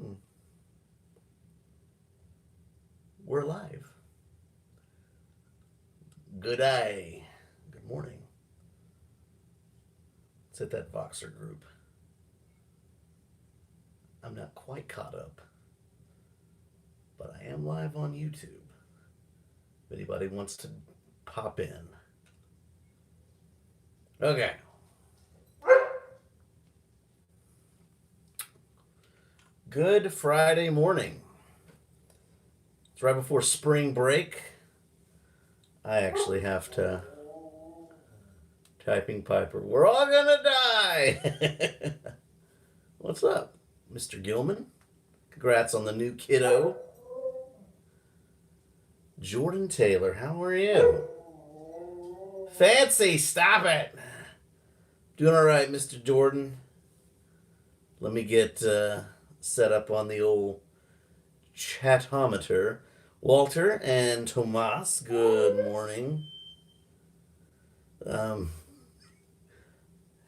Hmm. We're live. Good day. Good morning. Let's hit that Voxer group. I'm not quite caught up, but I am live on YouTube. If anybody wants to pop in. Okay. Good Friday morning. It's right before spring break. I actually have to typing Piper. We're all gonna die. What's up, Mr. Gilman? Congrats on the new kiddo. Jordan Taylor, how are you? Fancy, stop it. Doing all right, Mr. Jordan. Let me get set up on the old chatometer. Walter and Tomas, good morning. Um,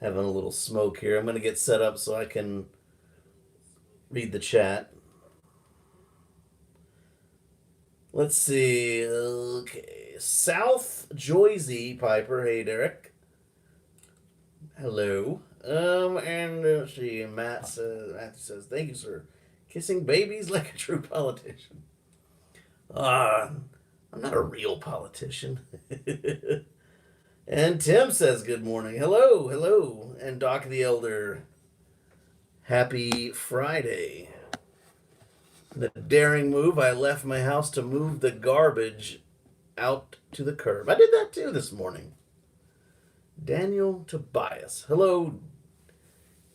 Having a little smoke here. I'm going to get set up so I can read the chat. Let's see. Okay. South Joyzy Piper. Hey, Derek. Hello. And let's see. Matthew says, thank you, sir. Kissing babies like a true politician. I'm not a real politician. And Tim says, good morning. Hello, hello. And Doc the Elder, happy Friday. The daring move, I left my house to move the garbage out to the curb. I did that too this morning. Daniel Tobias. Hello.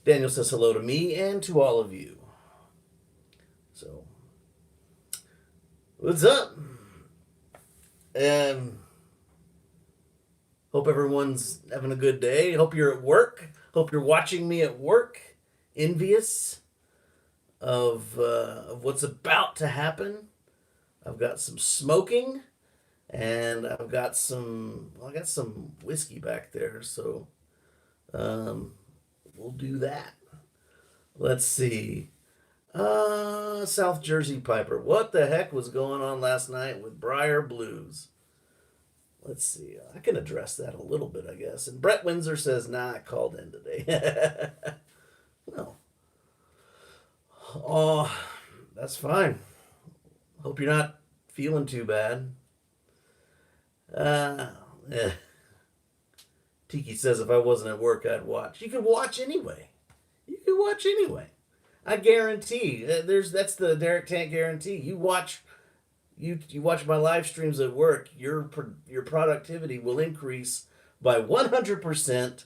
Daniel says hello to me and to all of you. So, what's up? Hope everyone's having a good day. Hope you're at work. Hope you're watching me at work. Envious of what's about to happen. I've got some smoking, and I got some whiskey back there, so we'll do that. Let's see. South Jersey Piper. What the heck was going on last night with Briar Blues? Let's see. I can address that a little bit, I guess. And Brett Windsor says, nah, I called in today. Well, oh, that's fine. Hope you're not feeling too bad. Uh, eh. Tiki says if I wasn't at work, I'd watch. You could watch anyway. You could watch anyway. I guarantee. That's the Derek Tant guarantee. You watch my live streams at work. Your productivity will increase by 100%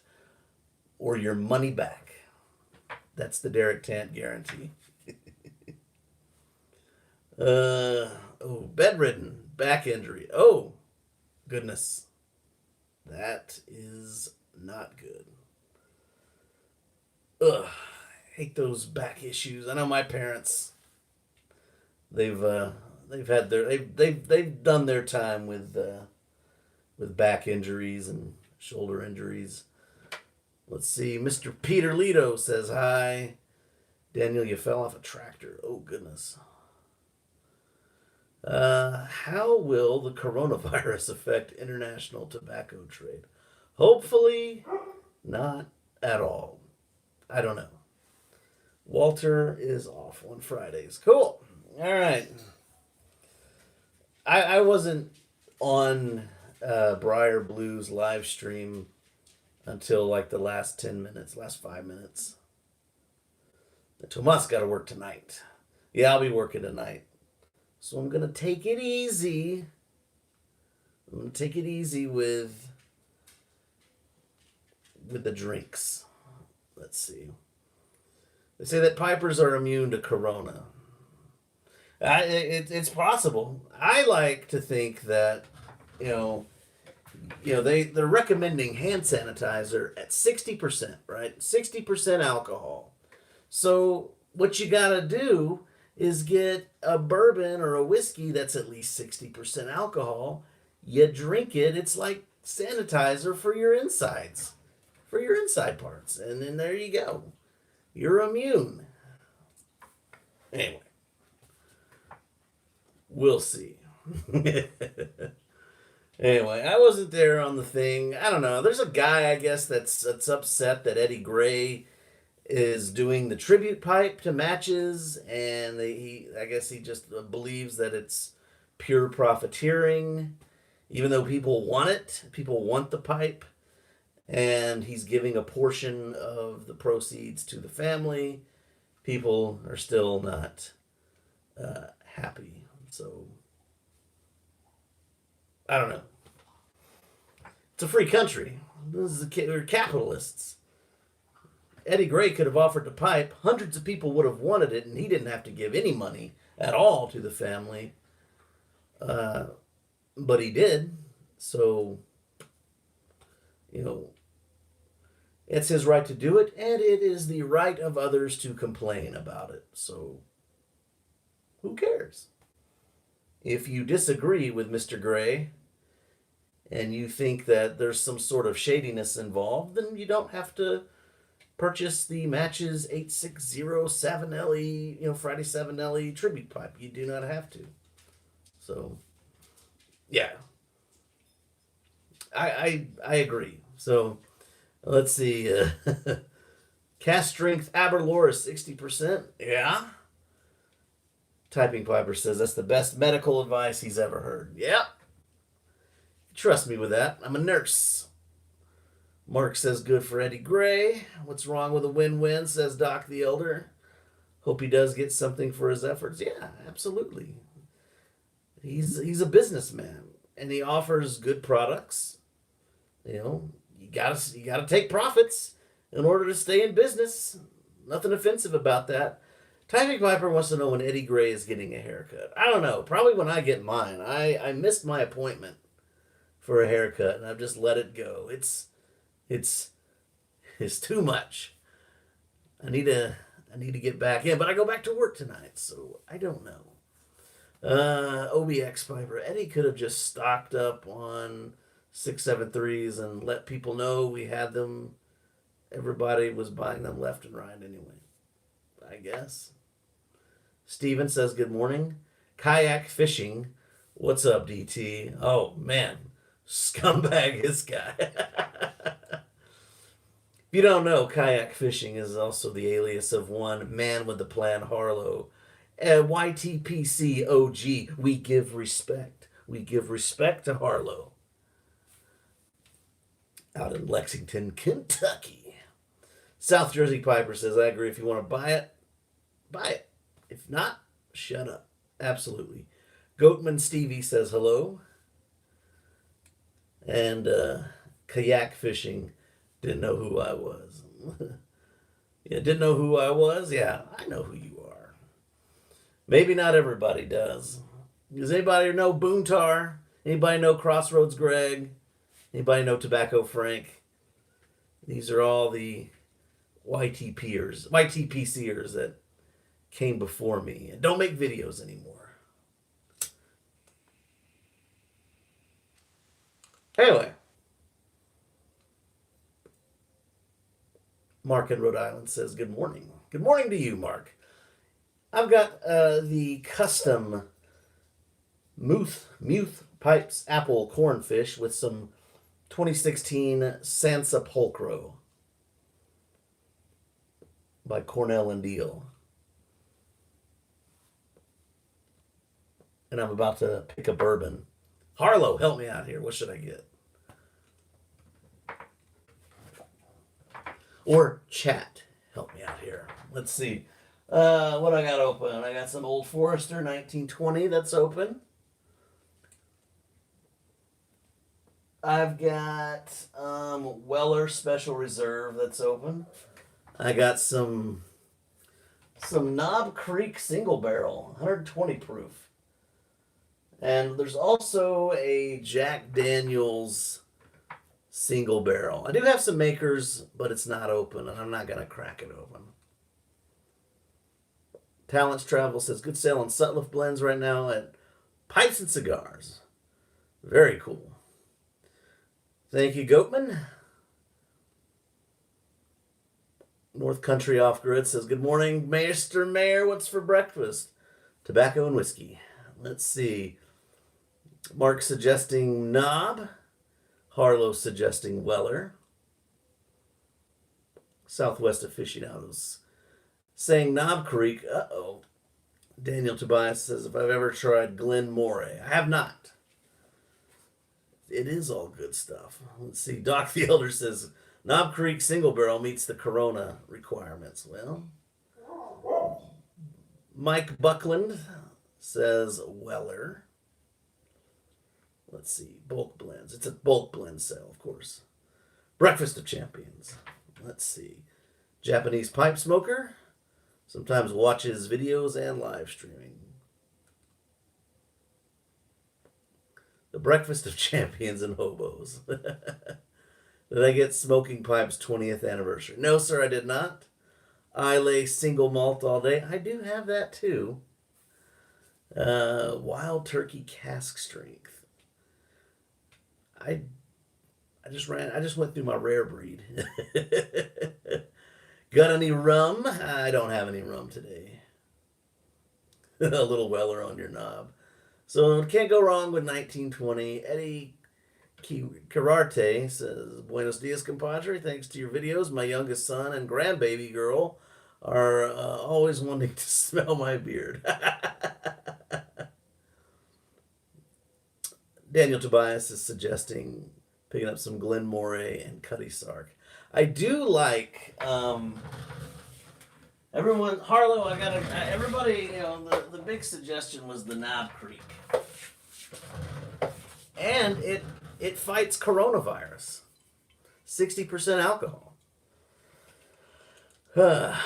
or your money back. That's the Derek Tant guarantee. Bedridden, back injury. Oh, goodness. That is not good. Ugh, I hate those back issues. I know my parents. They've they've done their time with back injuries and shoulder injuries. Let's see. Mr. Peter Lito says hi. Daniel, you fell off a tractor. Oh goodness. How will the coronavirus affect international tobacco trade? Hopefully, not at all. I don't know. Walter is off on Fridays. Cool. All right. I wasn't on Briar Blues live stream until like the last 10 minutes, last 5 minutes. Tomas got to work tonight. Yeah, I'll be working tonight. So I'm going to take it easy. I'm going to take it easy with the drinks. Let's see. They say that pipers are immune to corona. It's possible. I like to think that, they're recommending hand sanitizer at 60%, right? 60% alcohol. So what you gotta do is get a bourbon or a whiskey that's at least 60% alcohol. You drink it. It's like sanitizer for your insides, for your inside parts. And then there you go. You're immune. Anyway, we'll see. Anyway, I wasn't there on the thing. I don't know. There's a guy, I guess, that's upset that Eddie Gray is doing the tribute pipe to matches, and I guess he just believes that it's pure profiteering, even though people want it. People want the pipe, and he's giving a portion of the proceeds to the family. People are still not happy. So I don't know. It's a free country. We're capitalists. Eddie Gray could have offered the pipe. Hundreds of people would have wanted it, and he didn't have to give any money at all to the family. But he did. So, you know, it's his right to do it, and it is the right of others to complain about it. So, who cares? If you disagree with Mr. Gray and you think that there's some sort of shadiness involved, then you don't have to purchase the Matches 8607LE, Friday 7LE tribute pipe. You do not have to. So, yeah. I agree. So, let's see. Cast strength Aberloris 60%. Yeah. Typing Piper says that's the best medical advice he's ever heard. Yep. Trust me with that. I'm a nurse. Mark says good for Eddie Gray. What's wrong with a win-win, says Doc the Elder. Hope he does get something for his efforts. Yeah, absolutely. He's a businessman, and he offers good products. You gotta take profits in order to stay in business. Nothing offensive about that. Typing Piper wants to know when Eddie Gray is getting a haircut. I don't know. Probably when I get mine. I missed my appointment for a haircut, and I've just let it go. It's too much. I need to get back in, but I go back to work tonight, so I don't know. OBX Piper. Eddie could have just stocked up on 673s and let people know we had them. Everybody was buying them left and right anyway, I guess. Steven says good morning. Kayak fishing. What's up, DT? Oh, man. Scumbag this guy. If you don't know, kayak fishing is also the alias of one man with the plan, Harlow. YTPC OG. We give respect. We give respect to Harlow. Out in Lexington, Kentucky. South Jersey Piper says, I agree. If you want to buy it, buy it. If not, shut up. Absolutely. Goatman Stevie says hello. And kayak fishing, didn't know who I was. Yeah, didn't know who I was? Yeah, I know who you are. Maybe not everybody does. Does anybody know Boontar? Anybody know Crossroads Greg? Anybody know Tobacco Frank? These are all the YTPers that came before me and don't make videos anymore. Anyway, Mark in Rhode Island says good morning. Good morning to you, Mark. I've got the custom Muth Pipes Apple Cornfish with some 2016 Sansa Pulcro by Cornell and Deal. And I'm about to pick a bourbon. Harlow, help me out here. What should I get? Or chat, help me out here. Let's see. What I got open? I got some Old Forester 1920 that's open. I've got Weller Special Reserve that's open. I got some Knob Creek Single Barrel, 120 proof. And there's also a Jack Daniels Single Barrel. I do have some makers, but it's not open, and I'm not going to crack it open. Talents Travel says, good sale on Sutliff blends right now at Pipes and Cigars. Very cool. Thank you, Goatman. North Country Off Grid says, good morning, Mr. Mayor. What's for breakfast? Tobacco and whiskey. Let's see. Mark suggesting Knob. Harlow suggesting Weller. Southwest Aficionados saying Knob Creek. Uh-oh. Daniel Tobias says, if I've ever tried Glen Moray. I have not. It is all good stuff. Let's see. Doc the Elder says, Knob Creek single barrel meets the Corona requirements. Well, Mike Buckland says Weller. Let's see. Bulk blends. It's a bulk blend sale, of course. Breakfast of Champions. Let's see. Japanese pipe smoker. Sometimes watches videos and live streaming. The Breakfast of Champions and Hobos. Did I get Smoking Pipe's 20th anniversary? No, sir, I did not. I lay single malt all day. I do have that too. Wild Turkey Cask Strength. I just went through my rare breed. Got any rum? I don't have any rum today. A little Weller on your knob. So can't go wrong with 1920. Eddie Cararte says, Buenos dias, compadre. Thanks to your videos, my youngest son and grandbaby girl are always wanting to smell my beard. Daniel Tobias is suggesting picking up some Glen Moray and Cutty Sark. I do like everyone. Harlow, everybody. You know, the big suggestion was the Knob Creek, and it fights coronavirus. 60% alcohol. Smell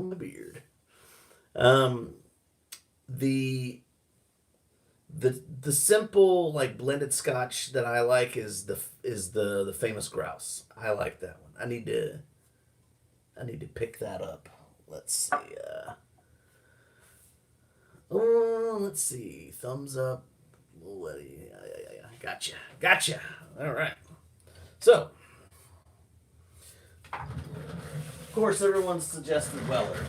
my beard. The simple like blended Scotch that I like is the famous grouse. I like that one. I need to pick that up. Let's see. Let's see. Thumbs up. Gotcha. All right. So, of course, everyone's suggested Weller.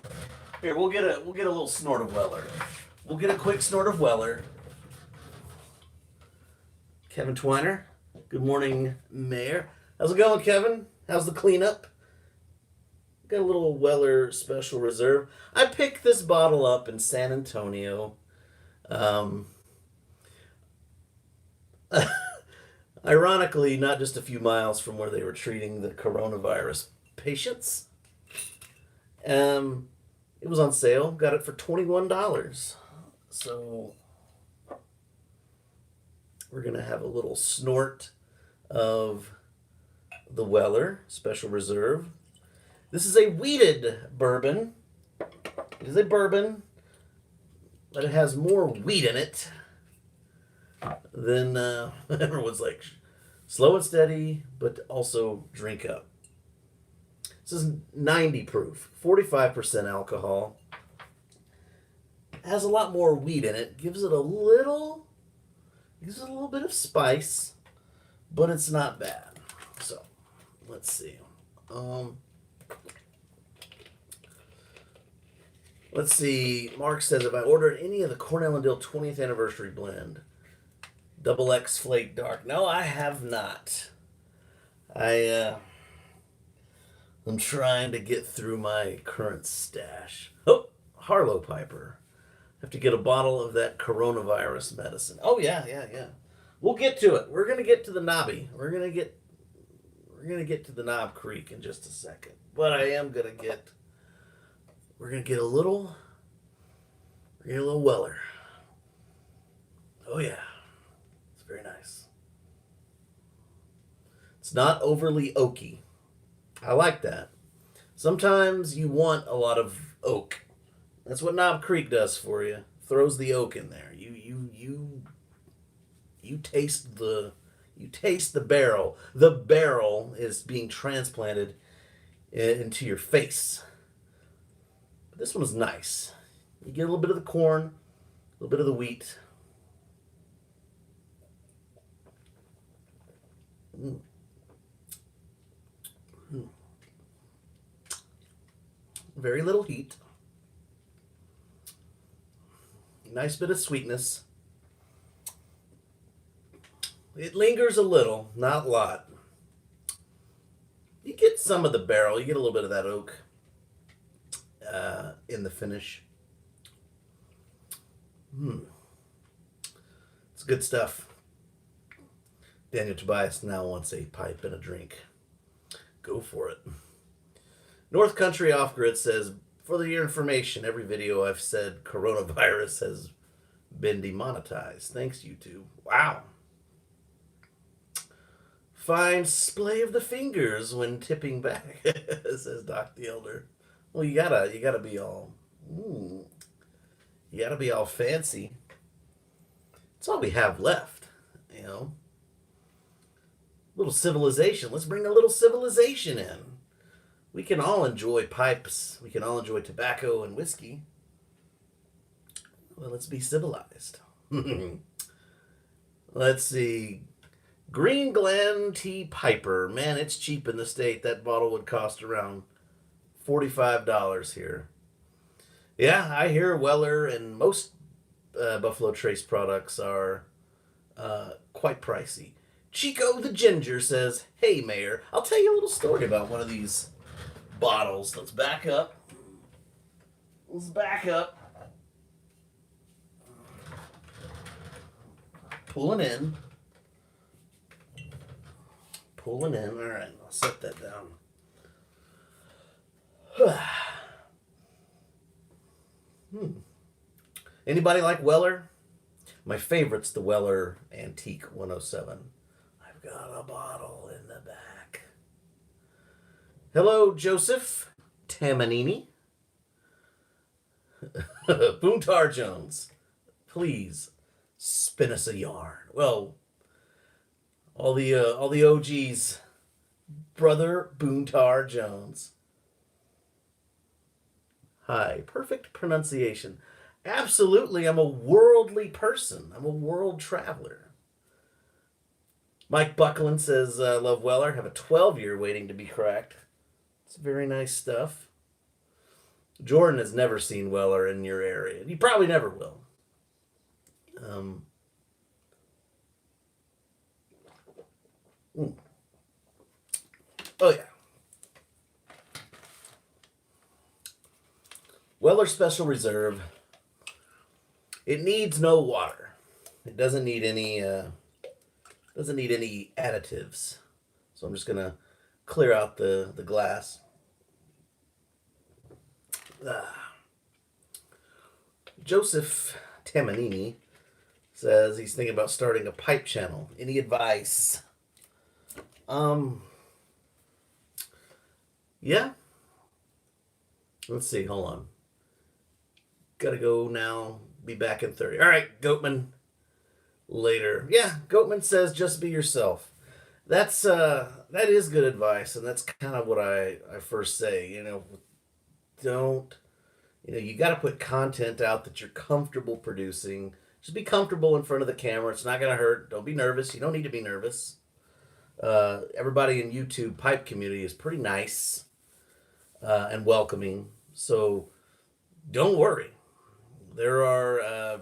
Here, we'll get a little snort of Weller. We'll get a quick snort of Weller. Kevin Twiner. Good morning, Mayor. How's it going, Kevin? How's the cleanup? Got a little Weller Special Reserve. I picked this bottle up in San Antonio. Ironically, not just a few miles from where they were treating the coronavirus patients. It was on sale. Got it for $21. So we're going to have a little snort of the Weller Special Reserve. This is a wheated bourbon. It is a bourbon, but it has more wheat in it than everyone's like, slow and steady, but also drink up. This is 90 proof, 45% alcohol. It has a lot more wheat in it. Gives it a little bit of spice, but it's not bad. So, let's see. Let's see. Mark says, if I ordered any of the Cornell and Dill 20th anniversary blend, Double X Flake Dark. No, I have not. I'm trying to get through my current stash. Oh, Harlow Piper. Have to get a bottle of that coronavirus medicine. Oh yeah. We'll get to it. We're gonna get to the knobby. We're gonna get to the Knob Creek in just a second. But we're gonna get a little Weller. Oh yeah. It's very nice. It's not overly oaky. I like that. Sometimes you want a lot of oak. That's what Knob Creek does for you. Throws the oak in there. You taste the barrel. The barrel is being transplanted into your face. But this one is nice. You get a little bit of the corn, a little bit of the wheat. Very little heat. Nice bit of sweetness. It lingers a little, not a lot. You get some of the barrel. You get a little bit of that oak in the finish. It's good stuff. Daniel Tobias now wants a pipe and a drink. Go for it. North Country Off Grid says, for your information, every video I've said coronavirus has been demonetized. Thanks, YouTube. Wow. Fine splay of the fingers when tipping back, says Doc the Elder. Well, you gotta be all, you gotta be all fancy. It's all we have left, you know. Little civilization. Let's bring a little civilization in. We can all enjoy pipes. We can all enjoy tobacco and whiskey. Well, let's be civilized. Let's see. Green Glen Tea Piper. Man, it's cheap in the state. That bottle would cost around $45 here. Yeah, I hear Weller and most Buffalo Trace products are quite pricey. Chico the Ginger says, hey, Mayor, I'll tell you a little story about one of these bottles. Let's back up. Pulling in. All right, I'll set that down. Anybody like Weller? My favorite's the Weller Antique 107. I've got a bottle in the back. Hello, Joseph Tamanini. Boontar Jones, please spin us a yarn. Well, all the OGs, Brother Boontar Jones. Hi, perfect pronunciation. Absolutely, I'm a worldly person. I'm a world traveler. Mike Buckland says, love Weller. Have a 12-year waiting to be cracked. It's very nice stuff. Jordan has never seen Weller in your area. He probably never will. Oh, yeah. Weller Special Reserve. It needs no water. It doesn't need any additives. So I'm just gonna clear out the glass. Joseph Tamanini says he's thinking about starting a pipe channel. Any advice? Yeah. Let's see. Hold on. Gotta go now. Be back in 30. All right, Goatman. Later. Yeah, Goatman says just be yourself. That is good advice, and that's kind of what I first say. You got to put content out that you're comfortable producing. Just be comfortable in front of the camera. It's not gonna hurt. Don't be nervous. You don't need to be nervous. Everybody in YouTube pipe community is pretty nice and welcoming, so don't worry. There are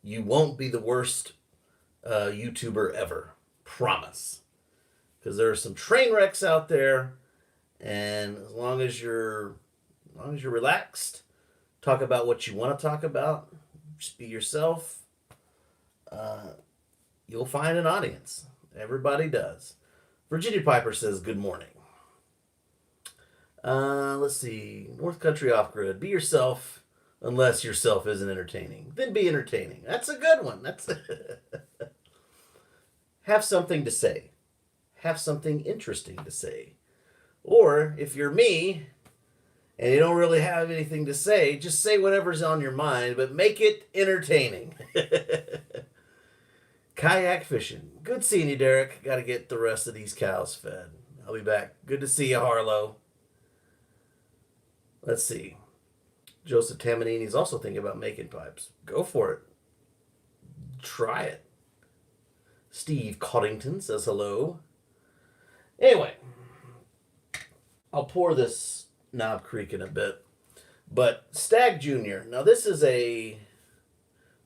you won't be the worst YouTuber ever. Promise. Because there are some train wrecks out there, and as long as you're relaxed, talk about what you want to talk about, just be yourself, you'll find an audience. Everybody does. Virginia Piper says, good morning. Let's see. North Country Off Grid. Be yourself unless yourself isn't entertaining. Then be entertaining. That's a good one. Have something to say. Have something interesting to say. Or if you're me and you don't really have anything to say, just say whatever's on your mind, but make it entertaining. Kayak fishing. Good seeing you, Derek. Got to get the rest of these cows fed. I'll be back. Good to see you, Harlow. Let's see. Joseph Tamanini's also thinking about making pipes. Go for it. Try it. Steve Coddington says hello. Anyway, I'll pour this Knob creaking a bit. But Stag Junior. Now this is a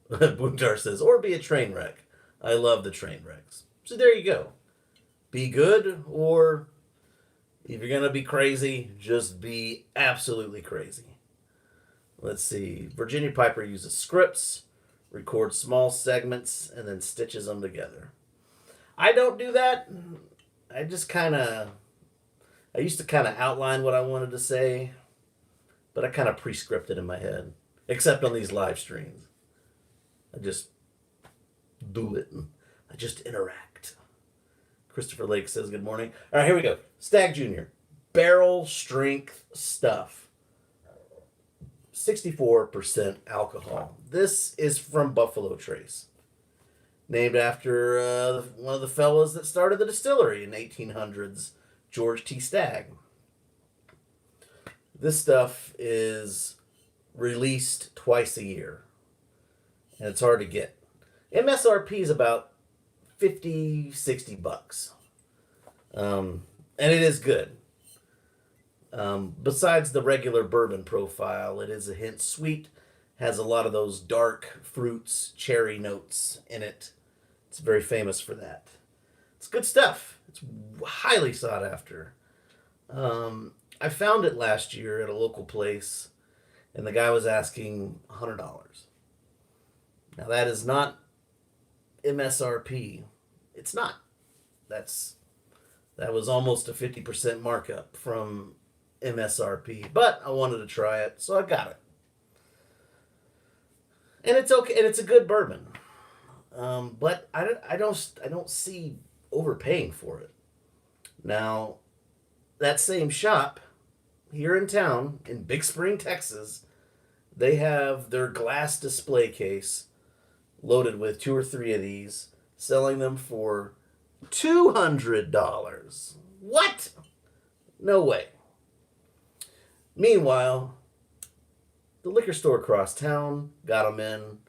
Boondar says, or be a train wreck. I love the train wrecks. So there you go. Be good, or if you're gonna be crazy, just be absolutely crazy. Let's see. Virginia Piper uses scripts, records small segments, and then stitches them together. I don't do that. I just kind of. I used to kind of outline what I wanted to say, but I kind of pre-scripted in my head, except on these live streams. I just do it and I just interact. Christopher Lake says good morning. All right, here we go. Stag Junior. Barrel strength stuff. 64% alcohol. This is from Buffalo Trace. Named after one of the fellows that started the distillery in 1800s, George T. Stagg. This stuff is released twice a year. And it's hard to get. MSRP is about 50, 60 bucks. And it is good. Besides the regular bourbon profile, it is a hint sweet, has a lot of those dark fruits, cherry notes in it. It's very famous for that. It's good stuff. It's highly sought after. I found it last year at a local place, and the guy was asking $100. Now that is not MSRP. It's not. That was almost a 50% markup from MSRP, but I wanted to try it, so I got it. And it's okay, and it's a good bourbon. But I don't see overpaying for it. Now, that same shop here in town in Big Spring, Texas, they have their glass display case loaded with 2 or 3 of these, selling them for $200. What? No way. Meanwhile, the liquor store across town got them in,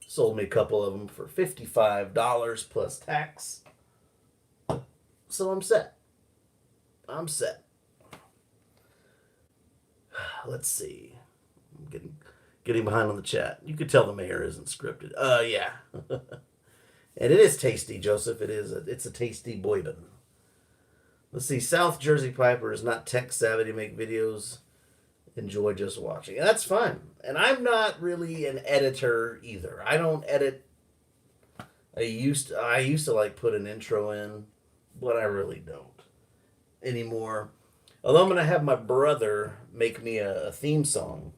sold me a couple of them for $55 plus tax. So I'm set. I'm set. Let's see. I'm getting behind on the chat. You could tell the mayor isn't scripted. Yeah. And it is tasty, Joseph. It's a tasty bourbon. Let's see. South Jersey Piper is not tech savvy to make videos. Enjoy just watching. And that's fine. And I'm not really an editor either. I don't edit. I used to like put an intro in, but I really don't anymore. Although I'm going to have my brother make me a theme song.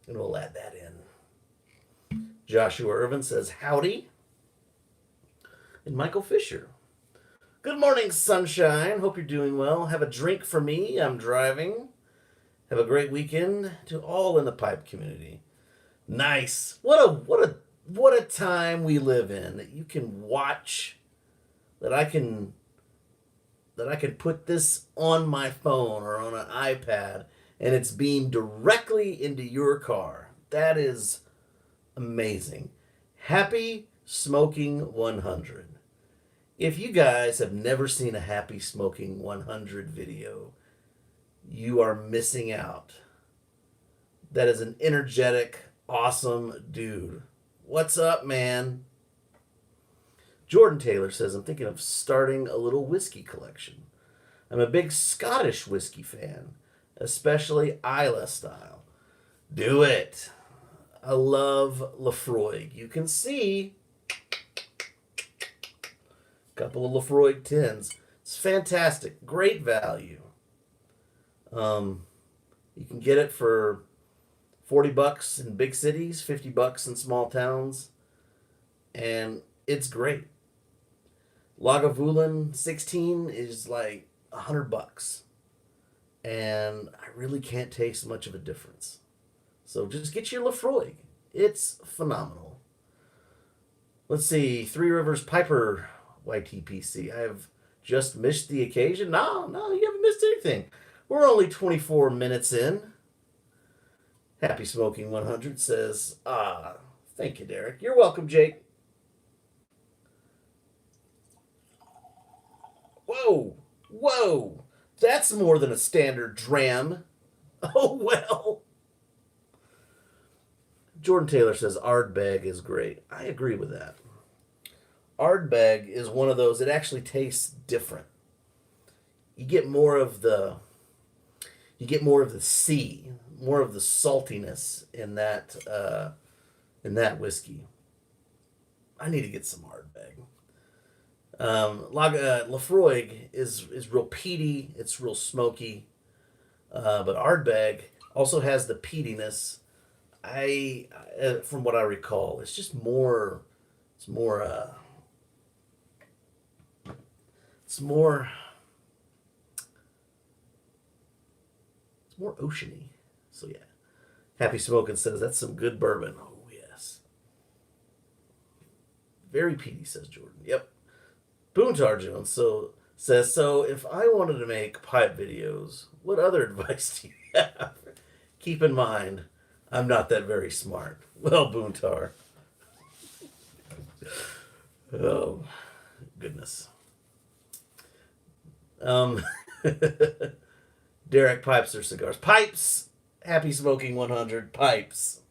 And we'll add that in. Joshua Irvin says, howdy. And Michael Fisher. Good morning, sunshine. Hope you're doing well. Have a drink for me. I'm driving. Have a great weekend to all in the pipe community. Nice. What a time we live in that you can watch, that I can put this on my phone or on an iPad and it's beamed directly into your car. That is amazing. Happy Smoking 100. If you guys have never seen a Happy Smoking 100 video, you are missing out. That is an energetic, awesome dude. What's up, man? Jordan Taylor says, I'm thinking of starting a little whiskey collection. I'm a big Scottish whiskey fan, especially Islay style. Do it. I love Lafroig. You can see a couple of Lafroig tins. It's fantastic. Great value. You can get it for $40 in big cities, $50 in small towns, and it's great. Lagavulin 16 is like $100, and I really can't taste much of a difference. So just get your Lafroig. It's phenomenal. Let's see, Three Rivers Piper YTPC. I have just missed the occasion. No, you haven't missed anything. We're only 24 minutes in. Happy Smoking 100 says, thank you, Derek. You're welcome, Jake. Whoa. That's more than a standard dram. Oh, well. Jordan Taylor says Ardbeg is great. I agree with that. Ardbeg is one of those, it actually tastes different. You get more of the sea, more of the saltiness in that whiskey. I need to get some Ardbeg. Lafroig is real peaty. It's real smoky. But Ardbeg also has the peatiness. From what I recall, it's just more. It's more. It's more. It's more oceany. So yeah, Happy Smoking says that's some good bourbon. Oh yes. Very peaty, says Jordan. Yep. Boontar Jones says so. If I wanted to make pipe videos, what other advice do you have? Keep in mind, I'm not that very smart. Well, Boontar. Oh, goodness. Derek pipes or cigars. Pipes. Happy Smoking 100. Pipes.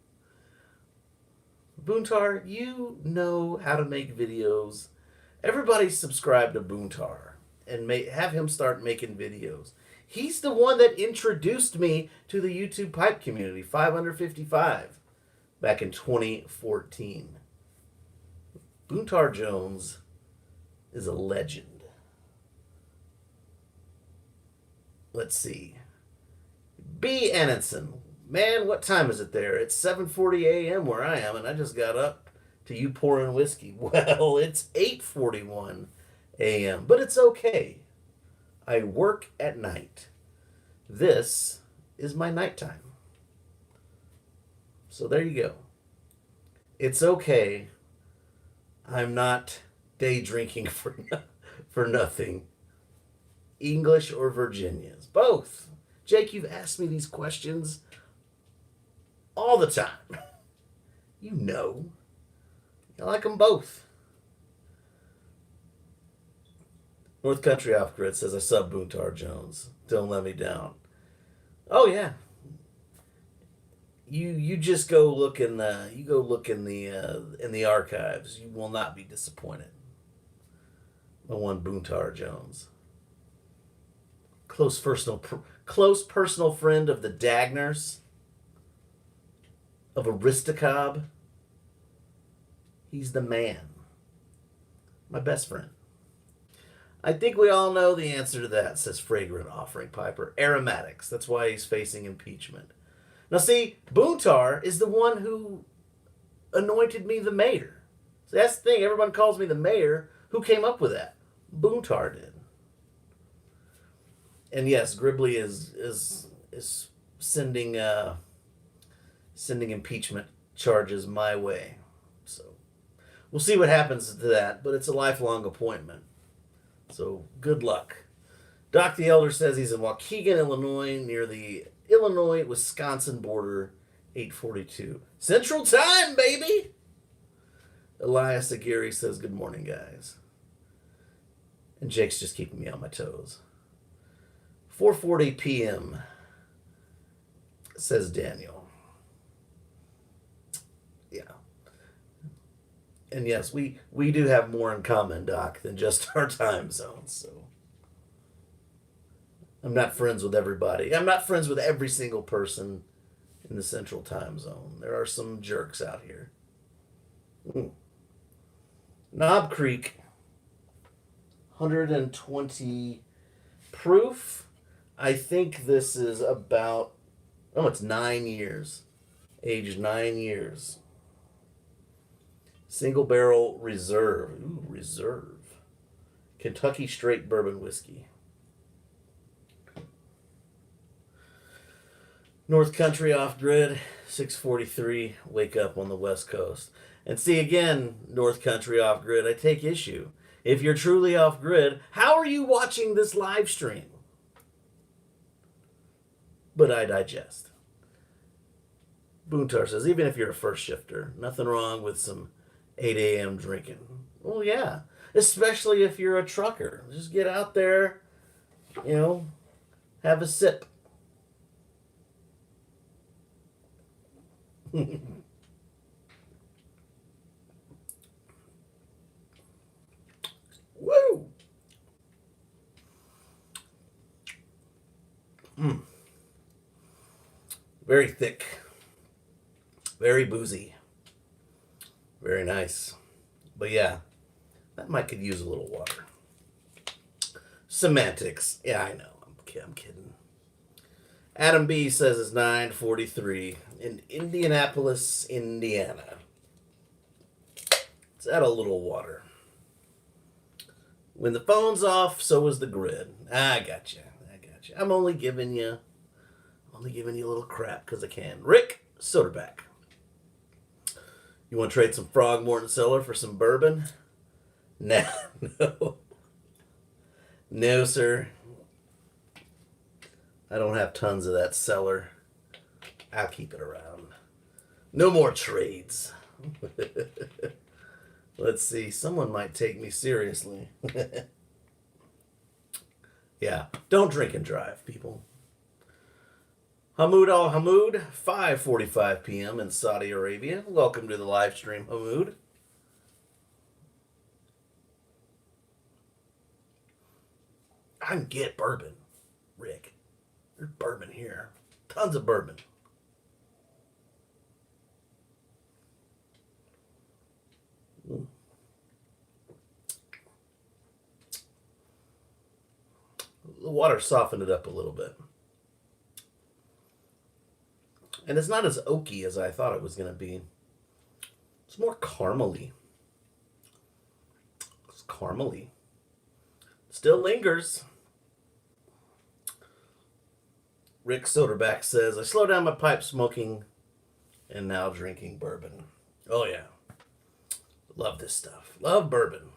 Boontar, you know how to make videos. Everybody subscribe to Boontar and have him start making videos. He's the one that introduced me to the YouTube pipe community, 555, back in 2014. Boontar Jones is a legend. Let's see. B. Annenson. Man, what time is it there? It's 7:40 a.m. where I am, and I just got up to you pouring whiskey. Well, it's 8:41 a.m., but it's okay. I work at night. This is my nighttime. So there you go. It's okay. I'm not day drinking for nothing. English or Virginias? Both. Jake, you've asked me these questions all the time. You know. I like them both. North Country Off Grid says I sub Boontar Jones. Don't let me down. Oh yeah. You just go look in the archives. You will not be disappointed. The one Boontar Jones. Close personal friend of the Dagners, of Aristocob. He's the man. My best friend. I think we all know the answer to that, says Fragrant Offering Piper. Aromatics. That's why he's facing impeachment. Now see, Boontar is the one who anointed me the mayor. So that's the thing. Everyone calls me the mayor. Who came up with that? Boontar did. And yes, Gribley is sending impeachment charges my way. So we'll see what happens to that, but it's a lifelong appointment. So good luck. Doc the Elder says he's in Waukegan, Illinois, near the Illinois-Wisconsin border, 8:42. Central Time, baby! Elias Aguirre says, good morning, guys. And Jake's just keeping me on my toes. 4:40 p.m., says Daniel. Yeah. And yes, we do have more in common, Doc, than just our time zones. So I'm not friends with everybody. I'm not friends with every single person in the Central Time Zone. There are some jerks out here. Knob Creek, 120 proof. I think this is about, it's 9 years. Aged 9 years. Single barrel reserve. Ooh, reserve. Kentucky straight bourbon whiskey. North Country Off Grid, 6:43. Wake up on the West Coast. And see again, North Country Off Grid, I take issue. If you're truly off grid, how are you watching this live stream? But I digest. Boontar says, even if you're a first shifter, nothing wrong with some 8 a.m. drinking. Well, yeah. Especially if you're a trucker. Just get out there, Have a sip. Woo! Mm. Very thick. Very boozy. Very nice. But yeah, that might could use a little water. Semantics. Yeah, I know. I'm kidding. Adam B says it's 9:43 in Indianapolis, Indiana. Let's add a little water. When the phone's off, so is the grid. I gotcha. I'm only giving you a little crap because I can. Rick Soderback. You want to trade some Frog Morton Cellar for some bourbon? Nah, no. No, sir. I don't have tons of that cellar. I'll keep it around. No more trades. Let's see. Someone might take me seriously. Yeah. Don't drink and drive, people. Hamoud Al Hamoud, 5:45 p.m. in Saudi Arabia. Welcome to the live stream, Hamoud. I can get bourbon, Rick. There's bourbon here. Tons of bourbon. The water softened it up a little bit. And it's not as oaky as I thought it was going to be. It's more caramely. It's caramely. Still lingers. Rick Soderback says, I slowed down my pipe smoking and now drinking bourbon. Oh, yeah. Love this stuff. Love bourbon.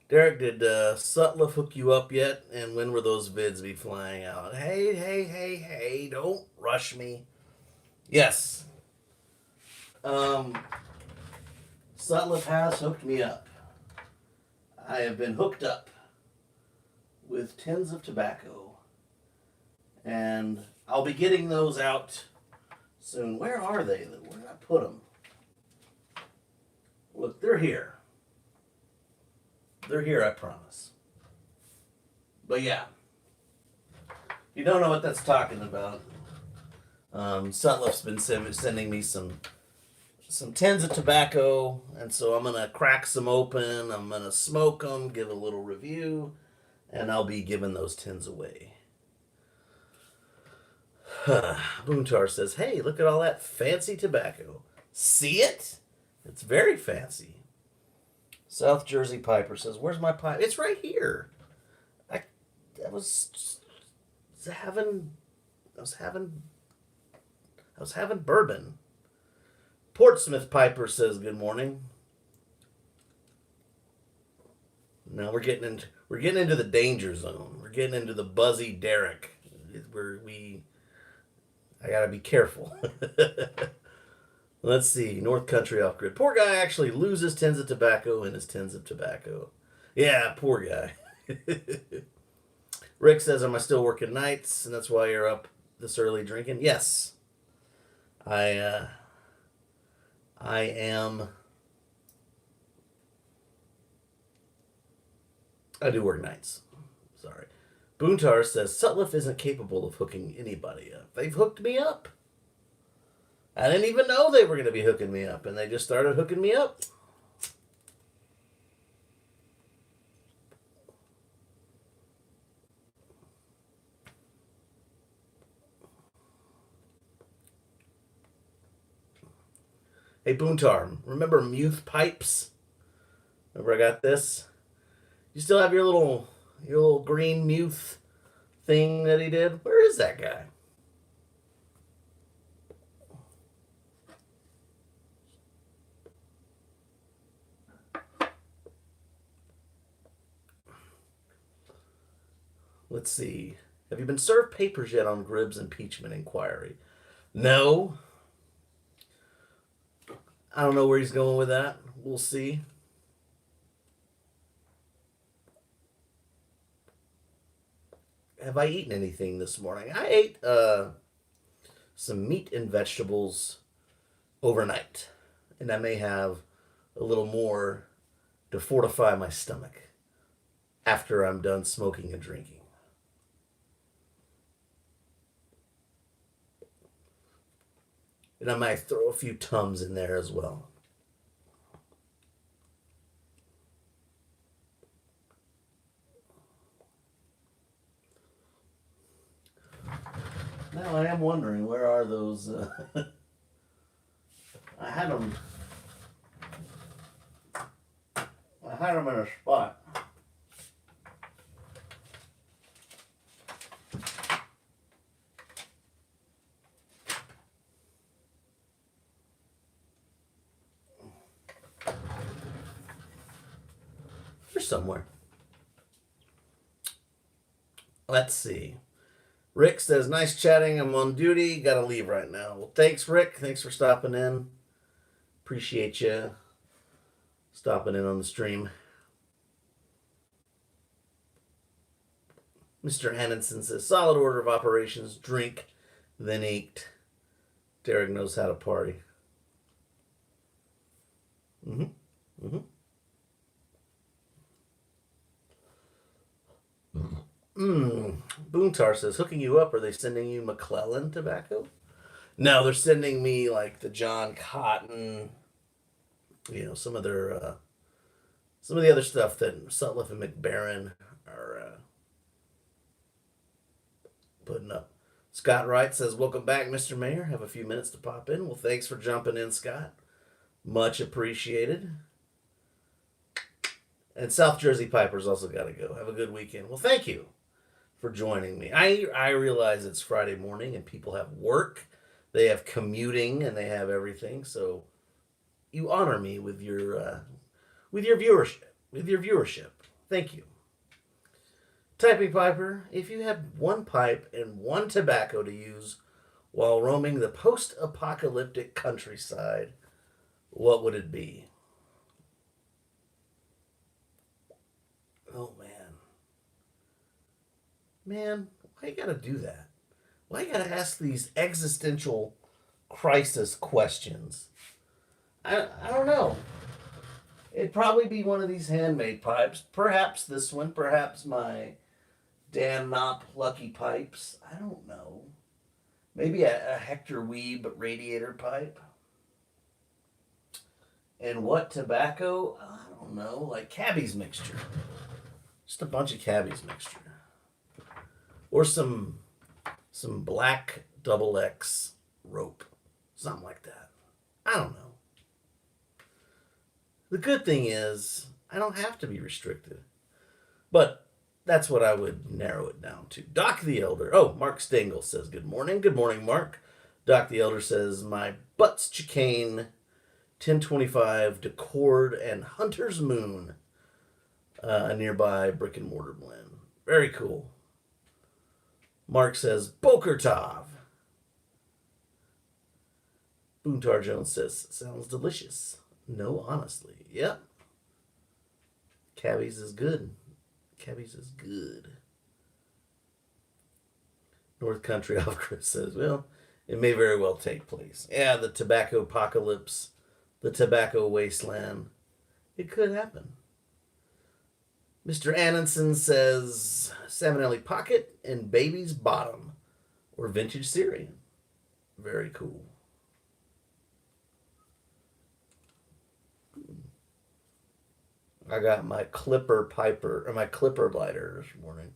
Derek, did Sutliff hook you up yet? And when will those vids be flying out? Hey, don't rush me. Yes. Sutliff has hooked me up. I have been hooked up with tins of tobacco. And I'll be getting those out soon. Where are they? Where did I put them? Look, they're here. They're here, I promise. But yeah, you don't know what that's talking about. Sutliff's been sending me some tins of tobacco, and so I'm gonna crack some open. I'm gonna smoke them, give a little review, and I'll be giving those tins away. Boontar says, "Hey, look at all that fancy tobacco. See it? It's very fancy." South Jersey Piper says, "Where's my pipe? It's right here. I was having bourbon." Portsmouth Piper says, "Good morning." Now we're getting into the danger zone. We're getting into the buzzy Derek. I gotta be careful. Let's see. North Country off grid. Poor guy actually loses tins of tobacco in his tins of tobacco. Yeah, poor guy. Rick says, "Am I still working nights, and that's why you're up this early drinking?" Yes, I am. I do work nights. Sorry. Boontar says Sutliff isn't capable of hooking anybody up. They've hooked me up. I didn't even know they were going to be hooking me up, and they just started hooking me up. Hey, Boontar, remember Muth Pipes? Remember I got this? You still have your little green Muth thing that he did? Where is that guy? Let's see. Have you been served papers yet on Gribb's impeachment inquiry? No. I don't know where he's going with that. We'll see. have I eaten anything this morning? I ate some meat and vegetables overnight, and I may have a little more to fortify my stomach after I'm done smoking and drinking. And I might throw a few Tums in there as well. Now I am wondering, where are those? I had them. I had them in a spot. They're somewhere. Let's see. Rick says, nice chatting. I'm on duty. Gotta leave right now. Well, thanks, Rick. Thanks for stopping in. Appreciate you stopping in on the stream. Mr. Hannenson says, solid order of operations. Drink, then eat. Derek knows how to party. Boontar says, hooking you up, are they sending you McClellan tobacco? No, they're sending me like the John Cotton, some of their, some of the other stuff that Sutliff and McBaron are putting up. Scott Wright says, welcome back, Mr. Mayor. Have a few minutes to pop in. Well, thanks for jumping in, Scott. Much appreciated. And South Jersey Piper's also got to go. Have a good weekend. Well, thank you for joining me. I realize it's Friday morning and people have work, they have commuting, and they have everything. So you honor me with your viewership. Thank you. Typing Piper, if you had one pipe and one tobacco to use while roaming the post-apocalyptic countryside, what would it be? Oh, man, why you gotta do that? Why you gotta ask these existential crisis questions? I don't know. It'd probably be one of these handmade pipes. Perhaps this one. Perhaps my Dan Knopp Lucky Pipes. I don't know. Maybe a Hector Weeb radiator pipe. And what tobacco? I don't know. Like Cabby's mixture. Just a bunch of Cabby's mixture. Or some black double X rope. Something like that. I don't know. The good thing is, I don't have to be restricted. But that's what I would narrow it down to. Doc the Elder. Oh, Mark Stengel says good morning. Good morning, Mark. Doc the Elder says, my Butts Chicane 1025 Decord and Hunter's Moon. A nearby brick and mortar blend. Very cool. Mark says, Boker Tov. Boontar Jones says, sounds delicious. No, honestly. Yep. Cabby's is good. Cabby's is good. North Country Off Chris says, well, it may very well take place. Yeah, the tobacco apocalypse, the tobacco wasteland. It could happen. Mr. Annenson says, Savinelli Pocket and Baby's Bottom, or Vintage Syrian. Very cool. I got my clipper lighter this morning.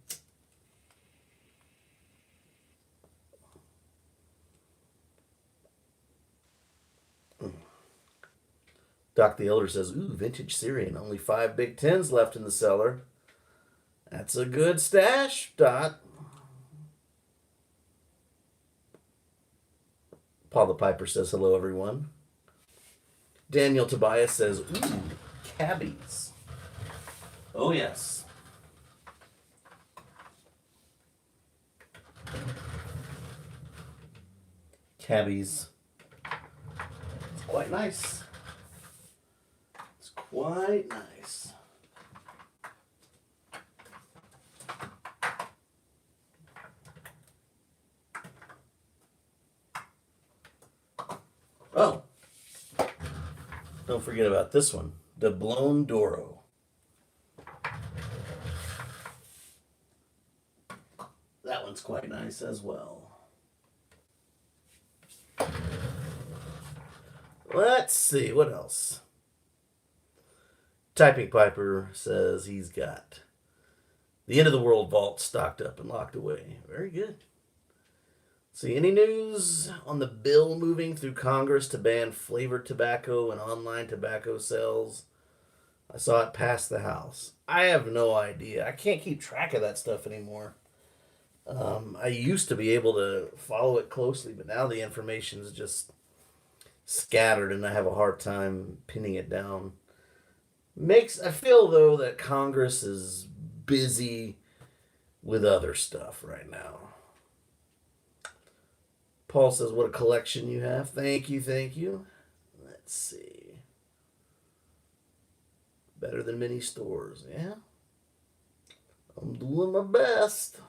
Doc the Elder says, ooh, Vintage Syrian. Only 5 Big Tens left in the cellar. That's a good stash, Doc. Paul the Piper says, hello, everyone. Daniel Tobias says, ooh, Cabbies. Oh, yes. Cabbies. It's quite nice. It's quite nice. Don't forget about this one, the Blown Doro. That one's quite nice as well. Let's see, what else? Typing Piper says he's got the End of the World vault stocked up and locked away. Very good. See, any news on the bill moving through Congress to ban flavored tobacco and online tobacco sales? I saw it pass the House. I have no idea. I can't keep track of that stuff anymore. I used to be able to follow it closely, but now the information is just scattered and I have a hard time pinning it down. I feel though that Congress is busy with other stuff right now. Paul says, what a collection you have. Thank you, thank you. Let's see. Better than many stores, yeah? I'm doing my best.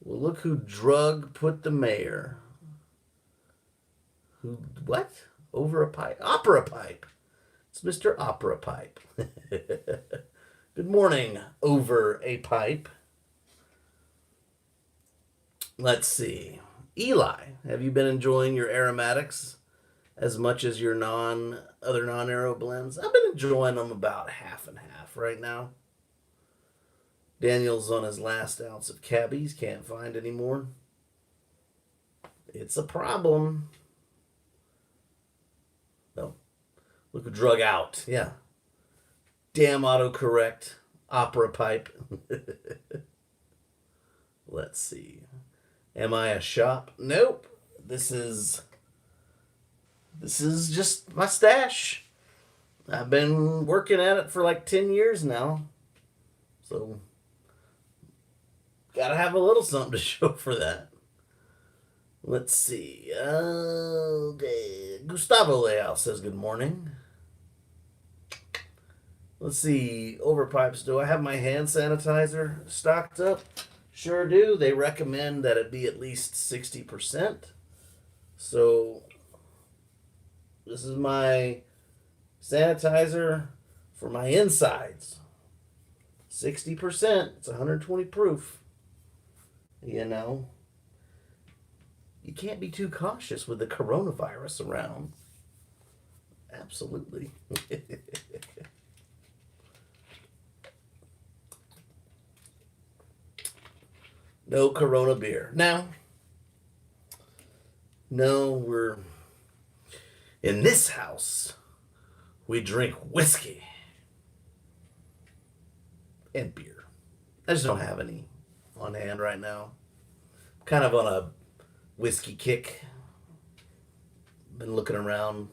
Well, look who drug put the mayor. Who, what? Over a pipe? Opera pipe. It's Mr. Opera Pipe. Good morning, over a pipe. Let's see. Eli, have you been enjoying your aromatics as much as your other non-arrow blends? I've been enjoying them about half and half right now. Daniel's on his last ounce of cabbies. Can't find any more. It's a problem. No. Look, drug out. Yeah. Damn autocorrect. Opera pipe. Let's see. Am I a shop? Nope. This is just my stash. I've been working at it for like 10 years now. So gotta have a little something to show for that. Let's see. Okay. Gustavo Leal says good morning. Let's see. Overpipes. Do I have my hand sanitizer stocked up? Sure do. They recommend that it be at least 60%. So this is my sanitizer for my insides. 60%. It's 120 proof. You know, you can't be too cautious with the coronavirus around. Absolutely. No Corona beer. Now, no, we're in this house. We drink whiskey and beer. I just don't have any on hand right now. Kind of on a whiskey kick. Been looking around.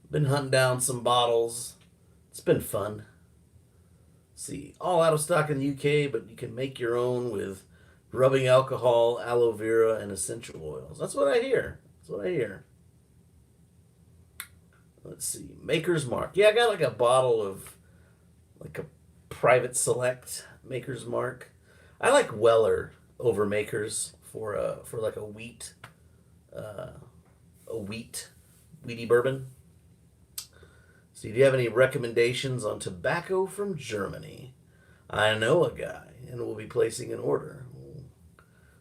Been hunting down some bottles. It's been fun. See, all out of stock in the UK, but you can make your own with rubbing alcohol, aloe vera, and essential oils. That's what I hear. Let's see. Maker's Mark. Yeah, I got like a bottle of like a private select Maker's Mark. I like Weller over Maker's for like a wheaty bourbon. So do you have any recommendations on tobacco from Germany? I know a guy and we'll be placing an order.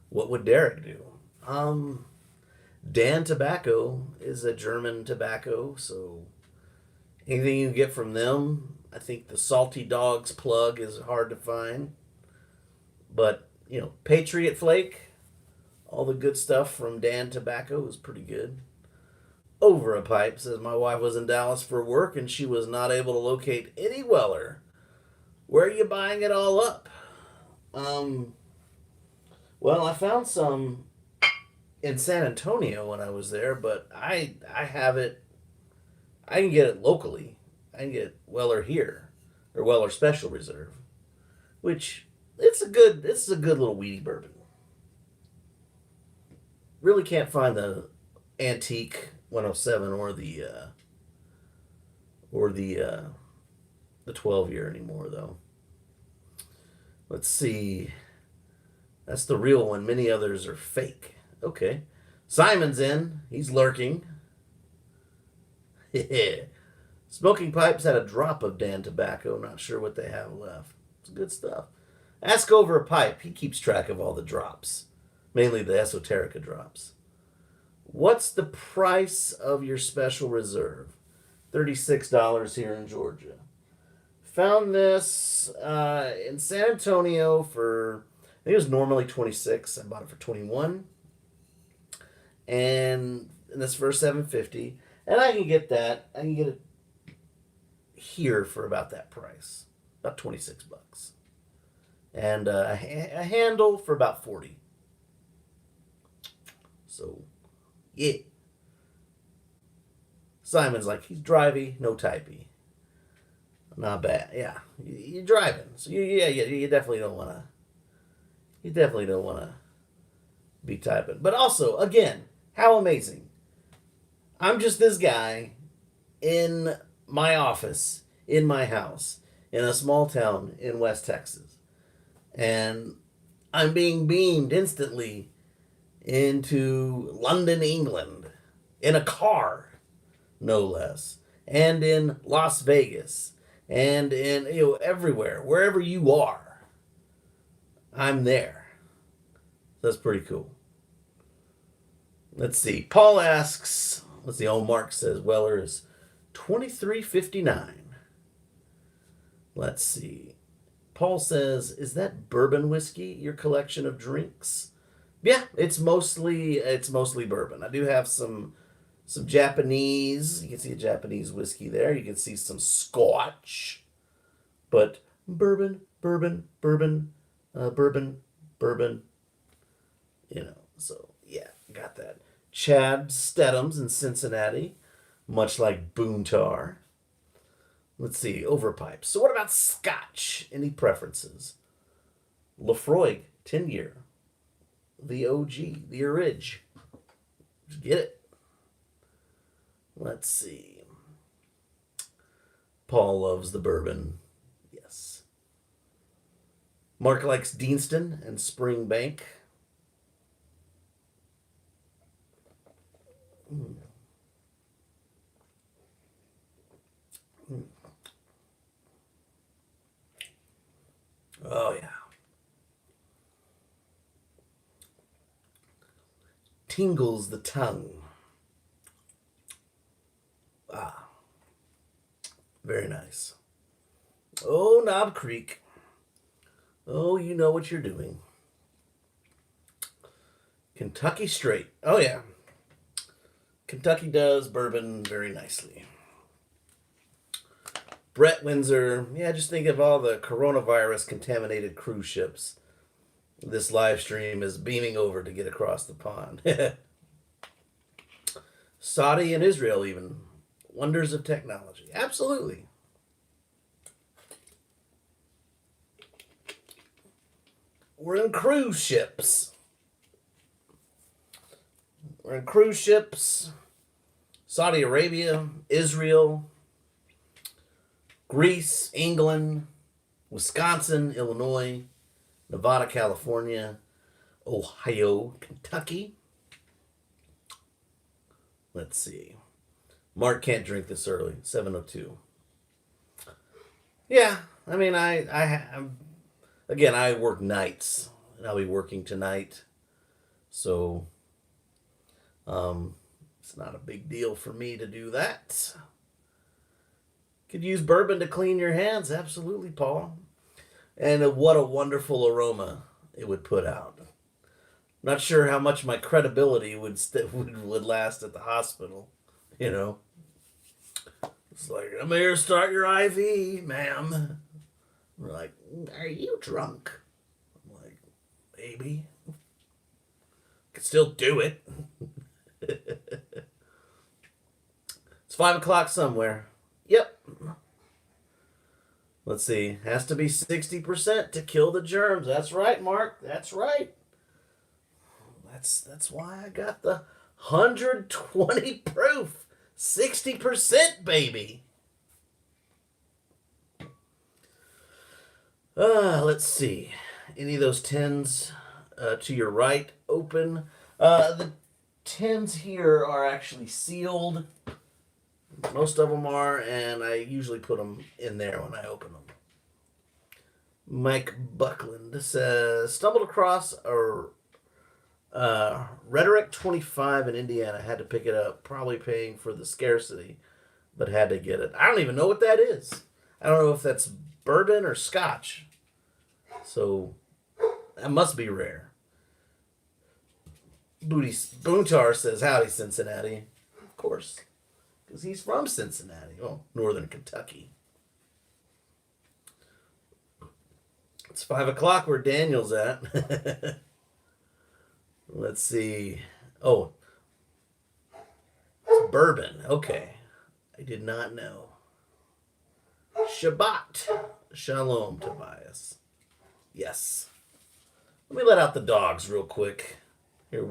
What would Derek do? Dan Tobacco is a German tobacco, so anything you get from them, I think the Salty Dogs plug is hard to find. But, you know, Patriot Flake, all the good stuff from Dan Tobacco is pretty good. Over a Pipe says my wife was in Dallas for work and she was not able to locate any Weller. Where are you buying it all up? Well, I found some in San Antonio when I was there, but I have it. I can get it locally. I can get Weller here, or Weller Special Reserve, which it's a good little weedy bourbon. Really can't find the antique 107 or the 12 year anymore though. Let's see. That's the real one. Many others are fake. Okay. Simon's in. He's lurking. Yeah. Smoking Pipes had a drop of Dan tobacco. Not sure what they have left. It's good stuff. Ask over a pipe. He keeps track of all the drops, mainly the esoterica drops. What's the price of your special reserve? $36 here in Georgia. Found this in San Antonio for, I think it was normally 26. I bought it for 21, and this for 750. And I can get that. I can get it here for about that price, about 26 bucks, and a handle for about 40. So, yeah. Simon's like, he's drivey, no typey. Not bad. Yeah, you're driving, so you definitely don't want to. You definitely don't want to be typing. But also, again, how amazing! I'm just this guy in my office, in my house, in a small town in West Texas, and I'm being beamed instantly into London, England, in a car, no less, and in Las Vegas, and in everywhere, wherever you are, I'm there. That's pretty cool. Let's see. Paul asks. Let's see. Oh, Mark says Weller is $23.59. Let's see. Paul says, "Is that bourbon whiskey? Your collection of drinks?" Yeah, it's mostly bourbon. I do have some Japanese. You can see a Japanese whiskey there. You can see some Scotch, but bourbon, bourbon, bourbon, bourbon. So yeah, got that. Chad Stedham's in Cincinnati, much like Boontar. Let's see, overpipes. So what about Scotch? Any preferences? Lafroig, 10-year. The OG, the Orig. Get it? Let's see. Paul loves the bourbon. Yes. Mark likes Deanston and Springbank. Oh, yeah. Tingles the tongue. Ah, very nice. Oh, Knob Creek. Oh, you know what you're doing. Kentucky Straight. Oh, yeah. Kentucky does bourbon very nicely. Brett Windsor. Yeah, just think of all the coronavirus contaminated cruise ships this live stream is beaming over to get across the pond. Saudi and Israel, even. Wonders of technology. Absolutely. We're in cruise ships. We're in cruise ships. Saudi Arabia, Israel, Greece, England, Wisconsin, Illinois, Nevada, California, Ohio, Kentucky. Let's see. Mark can't drink this early. 7:02. Yeah, I mean, I work nights, and I'll be working tonight, so it's not a big deal for me to do that. Could use bourbon to clean your hands, absolutely, Paul. And what a wonderful aroma it would put out. Not sure how much my credibility would last at the hospital, It's like, I'm here to start your IV, ma'am. We're like, are you drunk? I'm like, maybe. Could still do it. It's 5 o'clock somewhere. Yep. Let's see. Has to be 60% to kill the germs. That's right, Mark. That's right. That's why I got the 120 proof. 60%, baby. Let's see. Any of those tins to your right open? The tins here are actually sealed. Most of them are, and I usually put them in there when I open them. Mike Buckland says, stumbled across a Rhetoric 25 in Indiana. Had to pick it up, probably paying for the scarcity, but had to get it. I don't even know what that is. I don't know if that's bourbon or scotch. So that must be rare. Boontar says, howdy, Cincinnati. Of course, because he's from Cincinnati. Oh, northern Kentucky. It's 5 o'clock where Daniel's at. Let's see. Oh, it's bourbon. Okay. I did not know. Shabbat. Shalom, Tobias. Yes. Let me let out the dogs real quick. Here,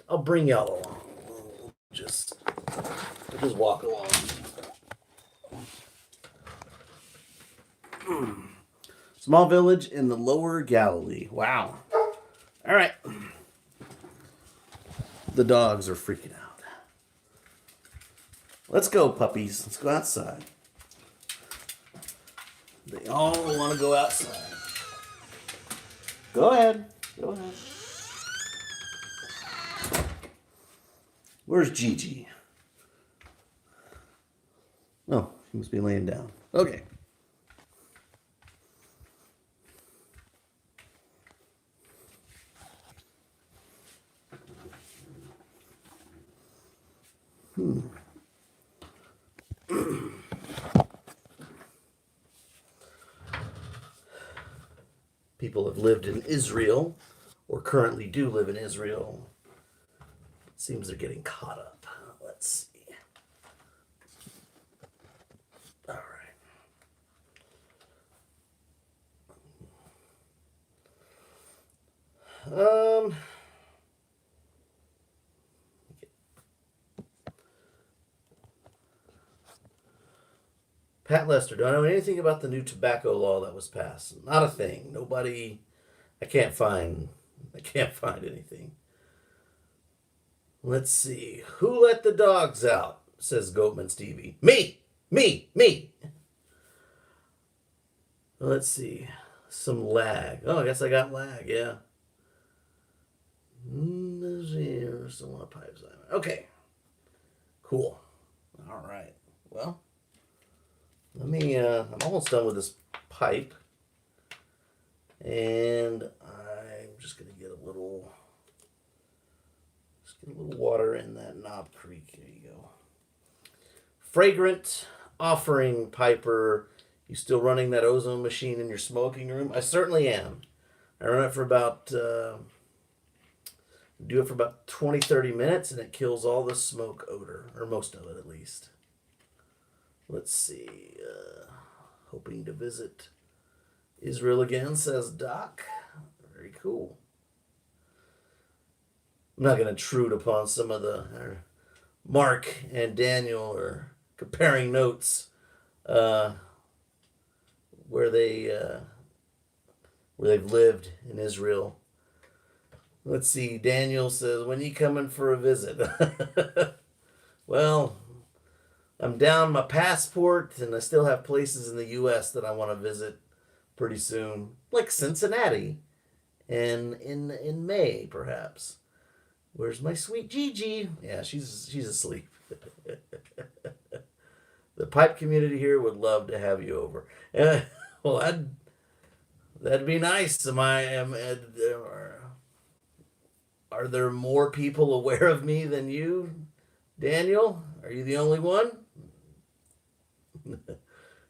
I'll bring y'all along. We'll just walk along. Small village in the lower Galilee. Wow. All right. The dogs are freaking out. Let's go, puppies. Let's go outside. They all want to go outside. Go ahead. Go ahead. Where's Gigi? Oh, he must be laying down. Okay. People have lived in Israel, or currently do live in Israel. It seems they're getting caught up. Let's see. All right. Pat Lester, do I know anything about the new tobacco law that was passed? Not a thing. Nobody. I can't find anything. Let's see. Who let the dogs out? Says Goatman Stevie. Me. Let's see. Some lag. Oh, I guess I got lag. Yeah. Still on a pipe. Okay. Cool. All right. Well. I'm almost done with this pipe. And I'm just going to get a little water in that Knob Creek. There you go. Fragrant offering, Piper. You still running that ozone machine in your smoking room? I certainly am. I run it for about, do it for about 20, 30 minutes, and it kills all the smoke odor, or most of it at least. Let's see. Hoping to visit Israel again, says Doc. Very cool. I'm not going to intrude upon some of Mark and Daniel are comparing notes where they've lived in Israel. Let's see. Daniel says, when you coming for a visit? Well, I'm down my passport, and I still have places in the U.S. that I want to visit pretty soon, like Cincinnati, and in May, perhaps. Where's my sweet Gigi? Yeah, she's asleep. The pipe community here would love to have you over. Well, that'd be nice. Are there more people aware of me than you, Daniel? Are you the only one?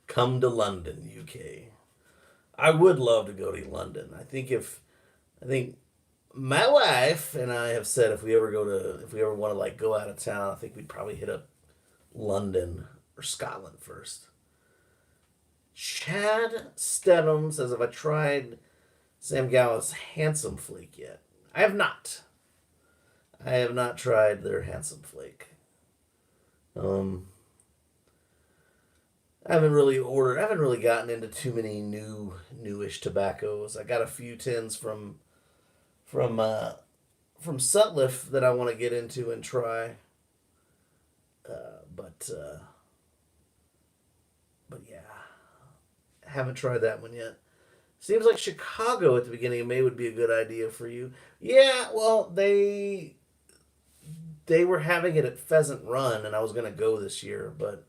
Come to London, UK. I would love to go to London. I think my wife and I have said if we ever want to go out of town, I think we'd probably hit up London or Scotland first. Chad Stedham says, have I tried Sam Gow's Handsome Flake yet? I have not. I have not tried their Handsome Flake. I haven't really gotten into too many newish tobaccos. I got a few tins from Sutliff that I want to get into and try. But but yeah, haven't tried that one yet. Seems like Chicago at the beginning of May would be a good idea for you. Yeah, well, they were having it at Pheasant Run, and I was gonna go this year, but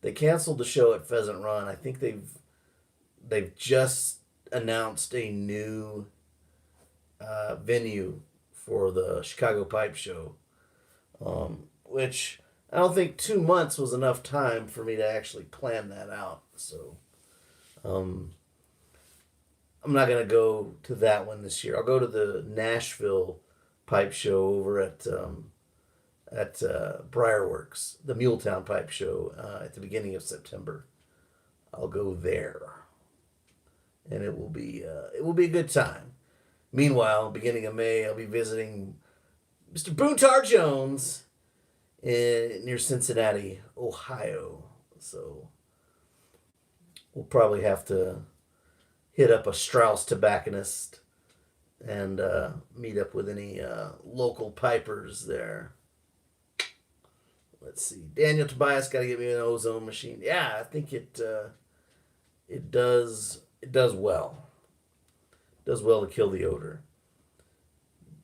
they canceled the show at Pheasant Run. I think they've just announced a new venue for the Chicago Pipe Show, which I don't think 2 months was enough time for me to actually plan that out. So um, I'm not gonna go to that one this year. I'll go to the Nashville Pipe Show over at Briarworks, the Muletown Pipe Show at the beginning of September. I'll go there, and it will be a good time. Meanwhile, beginning of May, I'll be visiting Mr. Boontar Jones near Cincinnati, Ohio. So we'll probably have to hit up a Strauss tobacconist and meet up with any local pipers there. Let's see. Daniel Tobias got to get me an ozone machine. Yeah, I think it does well. It does well to kill the odor.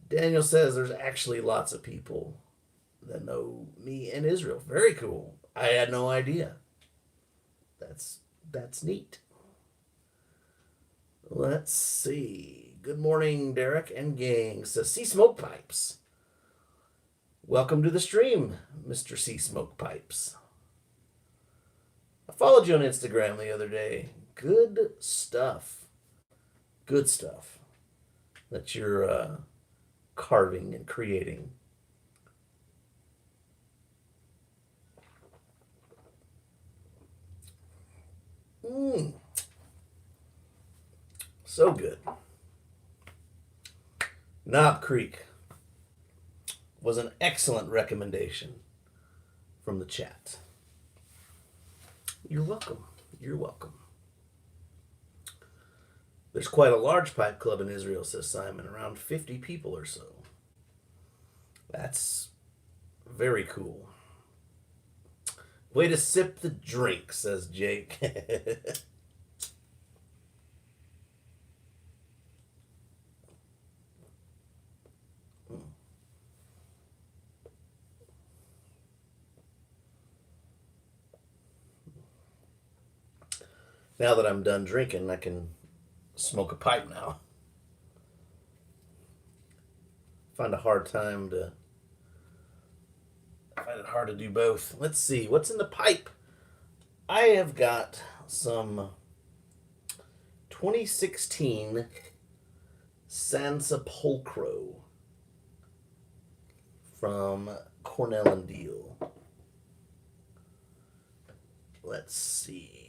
Daniel says there's actually lots of people that know me in Israel. Very cool. I had no idea. That's neat. Let's see. Good morning, Derek and gang. Says Sea Smoke Pipes. Welcome to the stream, Mr. Sea Smoke Pipes. I followed you on Instagram the other day. Good stuff. Good stuff that you're carving and creating. So good. Knob Creek was an excellent recommendation from the chat. You're welcome. You're welcome. There's quite a large pipe club in Israel, says Simon, around 50 people or so. That's very cool. Way to sip the drink, says Jake. Now that I'm done drinking, I can smoke a pipe now. Find it hard to do both. Let's see what's in the pipe. I have got some 2016 San Sepulcro from Cornell and Deal. Let's see.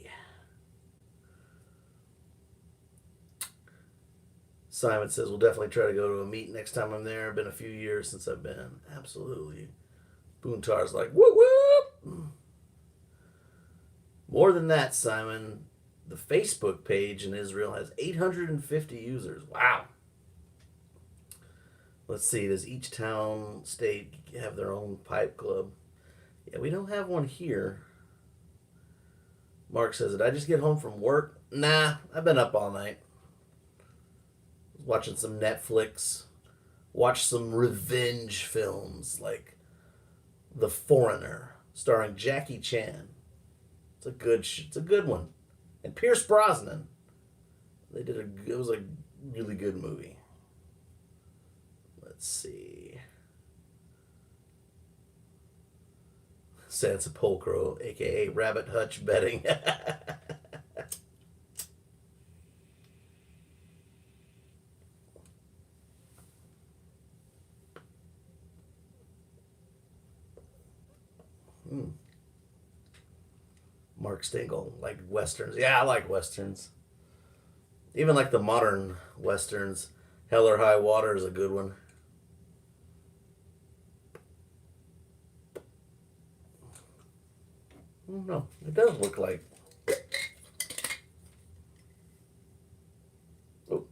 Simon says we'll definitely try to go to a meet next time I'm there. Been a few years since I've been. Absolutely. Boontar's like, whoop whoop. More than that, Simon, the Facebook page in Israel has 850 users. Wow. Let's see, does each town, state have their own pipe club? Yeah, we don't have one here. Mark says, did I just get home from work? Nah, I've been up all night. Watching some Netflix. Watched some revenge films like The Foreigner, starring Jackie Chan. It's a good one. And Pierce Brosnan. It was a really good movie. Let's see. San Sepulcro, aka Rabbit Hutch betting. Mark Stengel, like westerns. Yeah, I like westerns. Even like the modern westerns. Hell or High Water is a good one. No, it does look like. Oh.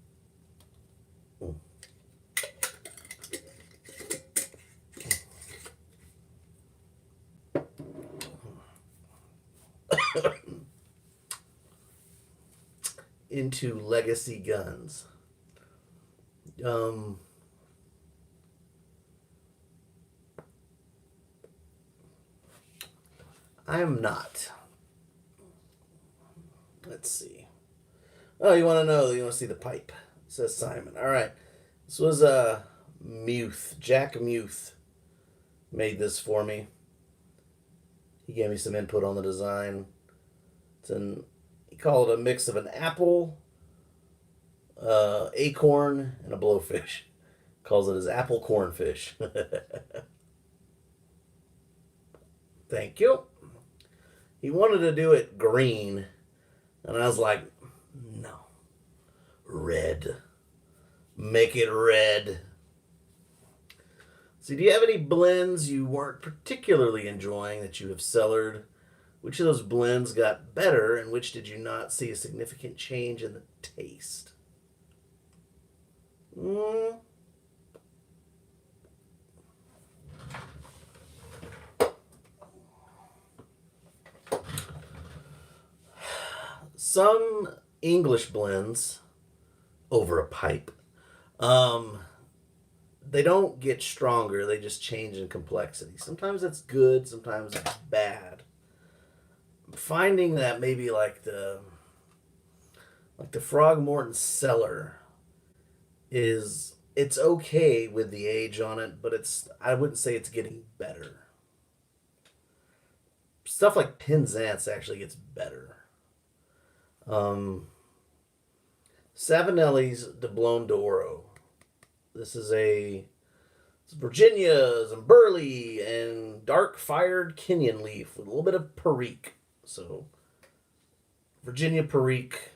into legacy guns. I am not. Let's see. Oh, you want to know? You want to see the pipe? Says Simon. All right. This was Muth. Jack Muth made this for me. He gave me some input on the design. He called it a mix of an apple, acorn, and a blowfish. Calls it his apple cornfish. Thank you. He wanted to do it green, and I was like, no. Red. Make it red. So do you have any blends you weren't particularly enjoying that you have cellared? Which of those blends got better, and which did you not see a significant change in the taste? Some English blends over a pipe, they don't get stronger, they just change in complexity. Sometimes that's good, sometimes it's bad. Finding that maybe like the Frogmorton Cellar it's okay with the age on it, but I wouldn't say it's getting better. Stuff like Penzance actually gets better. Savinelli's Doblon d'Oro. This is it's Virginia, some burley, and dark fired Kenyan leaf with a little bit of Perique. So, Virginia Perique,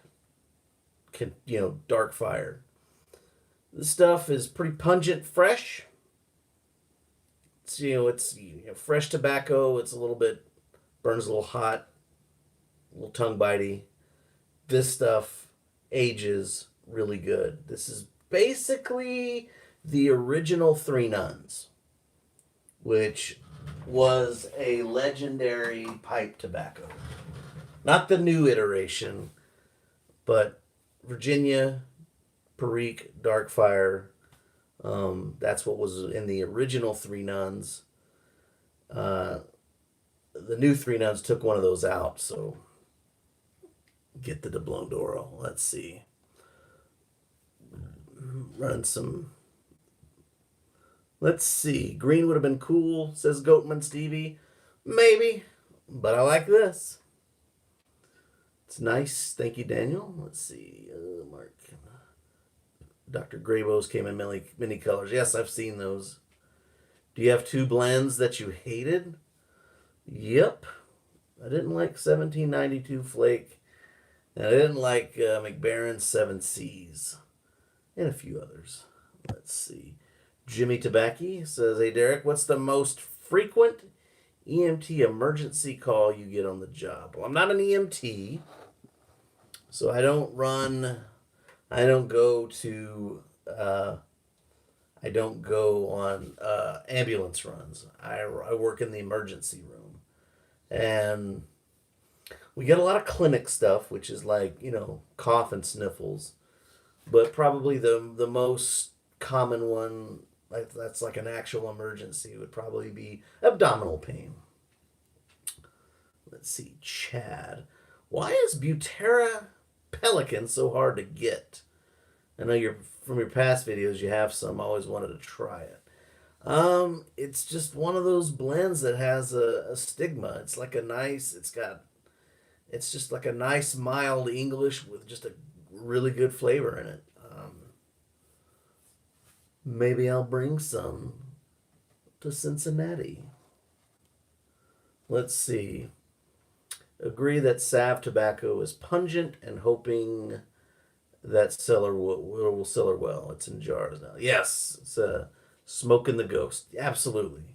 dark fired. This stuff is pretty pungent, fresh. It's fresh tobacco. It's burns a little hot, a little tongue bitey. This stuff ages really good. This is basically the original Three Nuns, which was a legendary pipe tobacco. Not the new iteration, but Virginia, Perique, Dark Fire. That's what was in the original Three Nuns. The new Three Nuns took one of those out, so get the Doblon d'Oro. Let's see. Let's see. Green would have been cool, says Goatman Stevie. Maybe, but I like this. It's nice. Thank you, Daniel. Let's see. Mark. Dr. Graybows came in many colors. Yes, I've seen those. Do you have two blends that you hated? Yep. I didn't like 1792 Flake. And I didn't like McBaron's 7 C's. And a few others. Let's see. Jimmy Tabacchi says, hey, Derek, what's the most frequent EMT emergency call you get on the job? Well, I'm not an EMT, so I don't go on ambulance runs. I work in the emergency room. And we get a lot of clinic stuff, which is like, cough and sniffles. But probably the most common one, that's like an actual emergency, would probably be abdominal pain. Let's see, Chad. Why is Butera Pelican so hard to get? I know from your past videos you have some. I always wanted to try it. It's just one of those blends that has a stigma. It's just like a nice mild English with just a really good flavor in it. Maybe I'll bring some to Cincinnati. Let's see. Agree that Sav tobacco is pungent and hoping that cellar will cellar well. It's in jars now. Yes, it's smoking the ghost. Absolutely.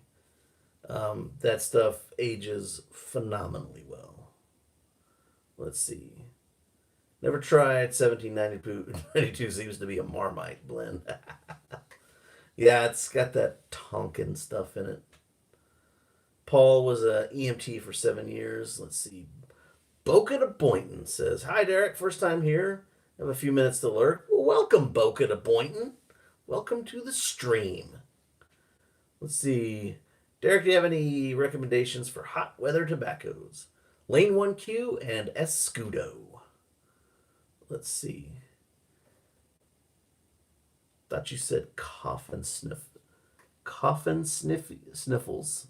That stuff ages phenomenally well. Let's see. Never tried 1792. Seems to be a Marmite blend. Yeah, it's got that Tonkin stuff in it. Paul was a EMT for 7 years. Let's see. Boca de Boynton says, hi, Derek. First time here. Have a few minutes to lurk. Well, welcome, Boca to Boynton. Welcome to the stream. Let's see. Derek, do you have any recommendations for hot weather tobaccos? Lane 1Q and Escudo. Let's see. Thought you said sniffles.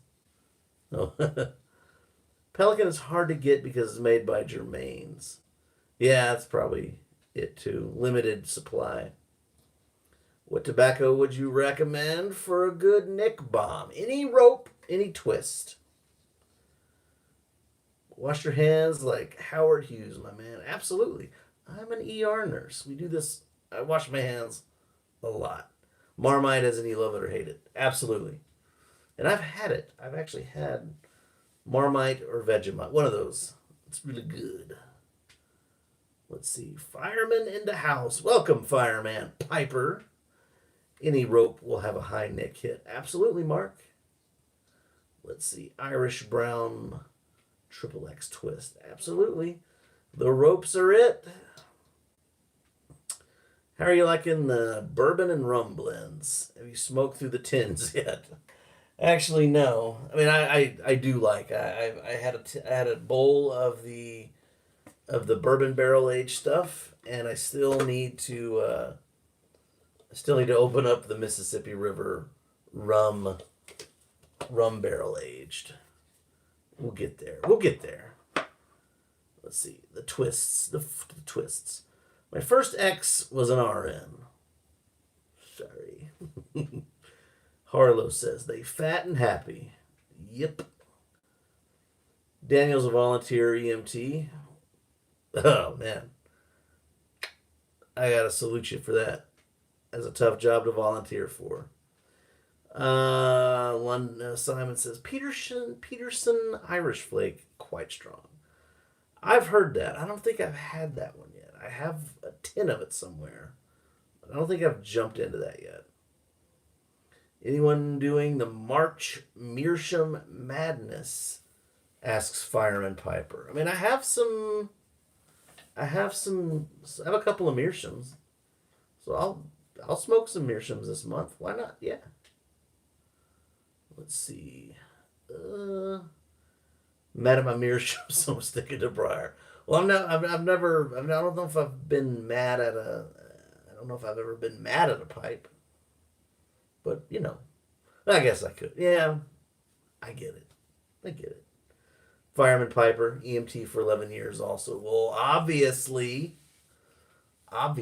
Oh. Pelican is hard to get because it's made by Germains. Yeah, that's probably it too. Limited supply. What tobacco would you recommend for a good nick bomb? Any rope, any twist. Wash your hands like Howard Hughes, my man. Absolutely. I'm an ER nurse. We do this. I wash my hands a lot. Marmite as in you love it or hate it. Absolutely. And I've had it. I've actually had Marmite or Vegemite. One of those. It's really good. Let's see. Fireman in the house. Welcome, Fireman Piper. Any rope will have a high nick hit. Absolutely, Mark. Let's see. Irish Brown Triple X Twist. Absolutely. The ropes are it. How are you liking the bourbon and rum blends? Have you smoked through the tins yet? Actually, no. I mean, I do like. I had a bowl of the bourbon barrel aged stuff, and I still need to open up the Mississippi River rum barrel aged. We'll get there. We'll get there. Let's see. The twists. The twists. My first ex was an RN. Sorry. Harlow says, they fat and happy. Yep. Daniel's a volunteer EMT. Oh, man. I gotta salute you for that. That's a tough job to volunteer for. Simon says, Peterson Irish Flake, quite strong. I've heard that. I don't think I've had that one yet. I have a tin of it somewhere. But I don't think I've jumped into that yet. Anyone doing the March Meerschaum Madness? Asks Fireman Piper. I mean, I have a couple of Meerschums. So I'll smoke some Meerschums this month. Why not? Yeah. Let's see. Mad at my Meerschum, so I'm sticking to Briar. Well, I don't know if I've been mad at I don't know if I've ever been mad at a pipe. But, I guess I could. Yeah, I get it. Fireman Piper, EMT for 11 years also. Well, obviously, gonna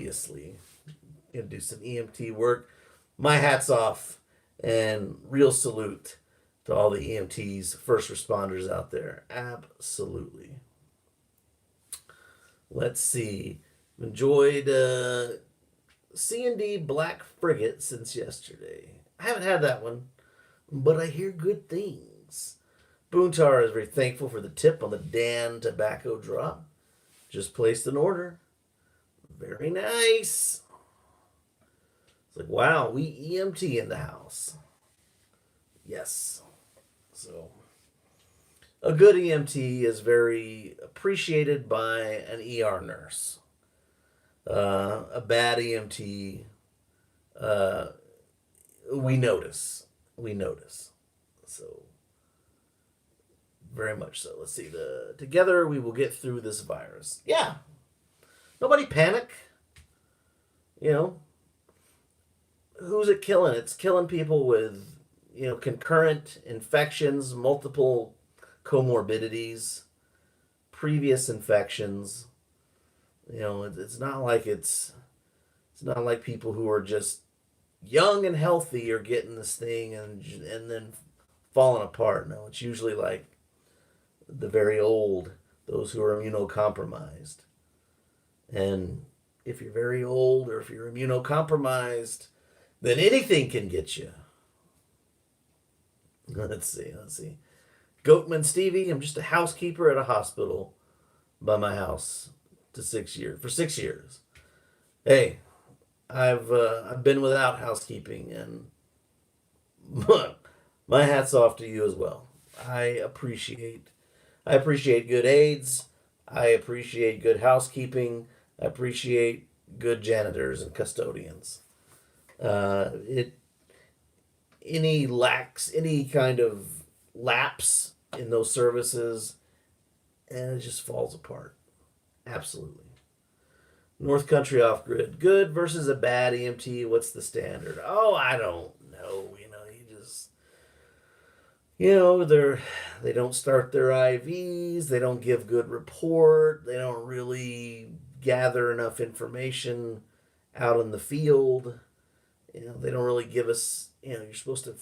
do some EMT work. My hat's off and real salute to all the EMTs, first responders out there. Absolutely. Let's see. Enjoyed C&D Black Frigate since yesterday. I haven't had that one, but I hear good things. Boontar is very thankful for the tip on the Dan tobacco drop. Just placed an order. Very nice. It's like, wow, we EMT in the house. Yes. So, a good EMT is very appreciated by an ER nurse. A bad EMT, we notice. So, very much so. Let's see. Together we will get through this virus. Yeah. Nobody panic. Who's it killing? It's killing people with, concurrent infections, multiple comorbidities, previous infections. It's not like people who are just young and healthy are getting this thing and then falling apart. No, it's usually like the very old, those who are immunocompromised. And if you're very old or if you're immunocompromised, then anything can get you. Let's see. Goatman Stevie, I'm just a housekeeper at a hospital by my house for 6 years. Hey, I've been without housekeeping, and my hat's off to you as well. I appreciate good aides. I appreciate good housekeeping. I appreciate good janitors and custodians. It any kind of lapse in those services, and it just falls apart. Absolutely. North Country Off Grid, good versus a bad EMT. What's the standard? Oh, I don't know. They don't start their IVs. They don't give good report. They don't really gather enough information out in the field. They don't really give us. You're supposed to.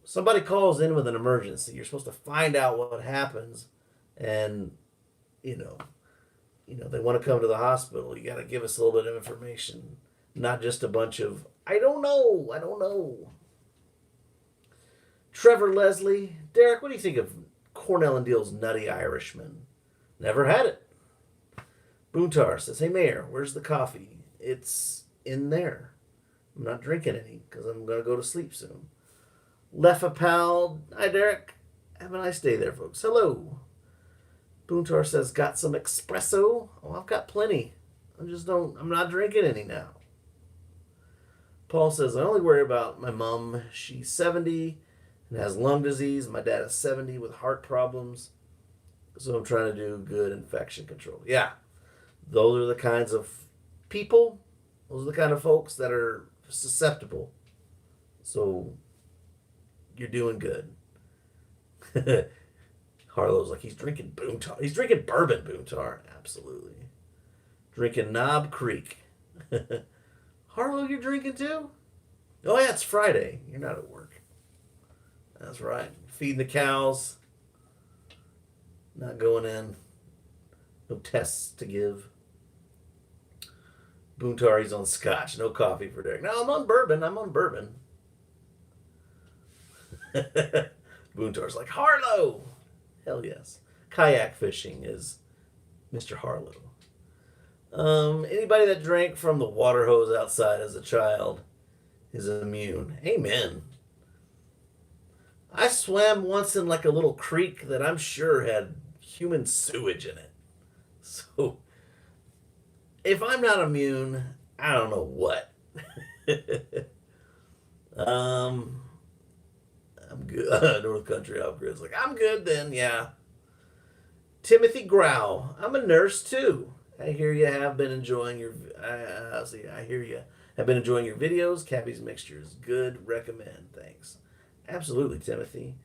Somebody calls in with an emergency. You're supposed to find out what happens, and you know, they want to come to the hospital. You got to give us a little bit of information, not just a bunch of I don't know. Trevor Leslie, Derek, what do you think of Cornell and Deal's Nutty Irishman? Never had it. Boontar says, "Hey Mayor, where's the coffee? It's in there. I'm not drinking any because I'm gonna go to sleep soon." Leffa Pal, hi Derek. Have a nice day there, folks. Hello. Boontar says, "Got some espresso?" Oh, I've got plenty. I'm not drinking any now. Paul says, "I only worry about my mom. She's 70 and has lung disease. My dad is 70 with heart problems. So I'm trying to do good infection control." Yeah. Those are the kinds of people, those are the kind of folks that are susceptible. So you're doing good. Harlow's like, he's drinking Boontar. He's drinking bourbon Boontar. Absolutely. Drinking Knob Creek. Harlow, you're drinking too? Oh, yeah, it's Friday. You're not at work. That's right. Feeding the cows. Not going in. No tests to give. Boontar, he's on Scotch. No coffee for Derek. No, I'm on bourbon. Boontar's like, Harlow! Hell yes. Kayak fishing is Mr. Harlow. Anybody that drank from the water hose outside as a child is immune. Amen. I swam once in like a little creek that I'm sure had human sewage in it. So if I'm not immune, I don't know what. I'm good. North Country Off Grid's like, I'm good then, yeah. Timothy Grau, I'm a nurse too. I hear you have been enjoying your. I hear you have been enjoying your videos. Cappy's mixture is good. Recommend. Thanks. Absolutely, Timothy.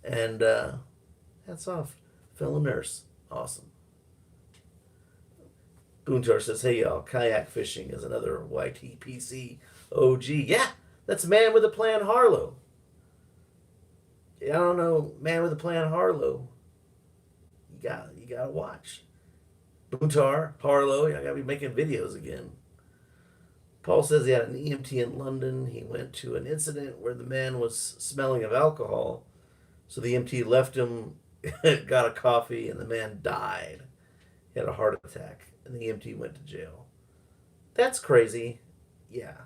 And hats off, fellow nurse. Awesome. Boontar says, "Hey y'all, kayak fishing is another YTPC OG. Yeah, that's Man with a Plan Harlow. I don't know, Man with a Plan Harlow. You gotta watch. Boontar, Harlow, I gotta be making videos again." Paul says he had an EMT in London. He went to an incident where the man was smelling of alcohol. So the EMT left him, got a coffee, and the man died. He had a heart attack, and the EMT went to jail. That's crazy. Yeah.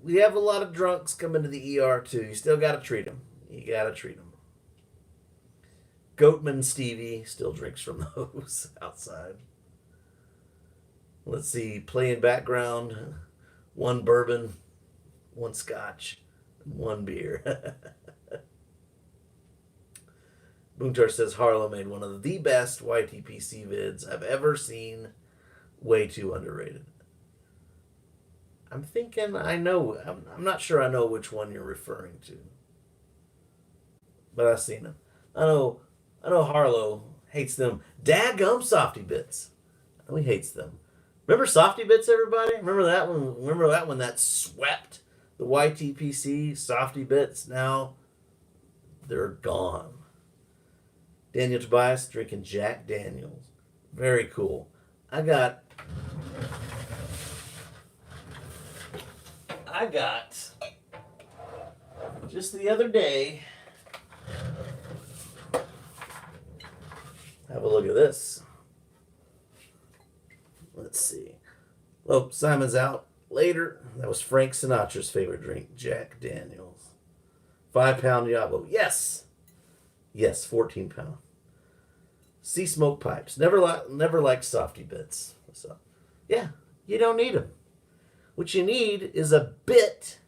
We have a lot of drunks coming to the ER, too. You still got to treat them. Goatman Stevie still drinks from the hose outside. Let's see. Play in background. 1 bourbon, 1 scotch, 1 beer. Boontar says Harlow made one of the best YTPC vids I've ever seen. Way too underrated. I'm thinking I know. I'm not sure I know which one you're referring to. But I've seen them. I know Harlow hates them. Daggum Softy Bits. I know he hates them. Remember Softy Bits, everybody? Remember that one? Remember that one that swept the YTPC Softy Bits? Now they're gone. Daniel Tobias drinking Jack Daniels. Very cool. I got just the other day. Have a look at this. Let's see. Oh, Simon's out later. That was Frank Sinatra's favorite drink, Jack Daniels. 5-pound Diablo. Yes, 14-pound. Sea Smoke Pipes. Never liked Softy Bits. So, yeah, you don't need them. What you need is a bit.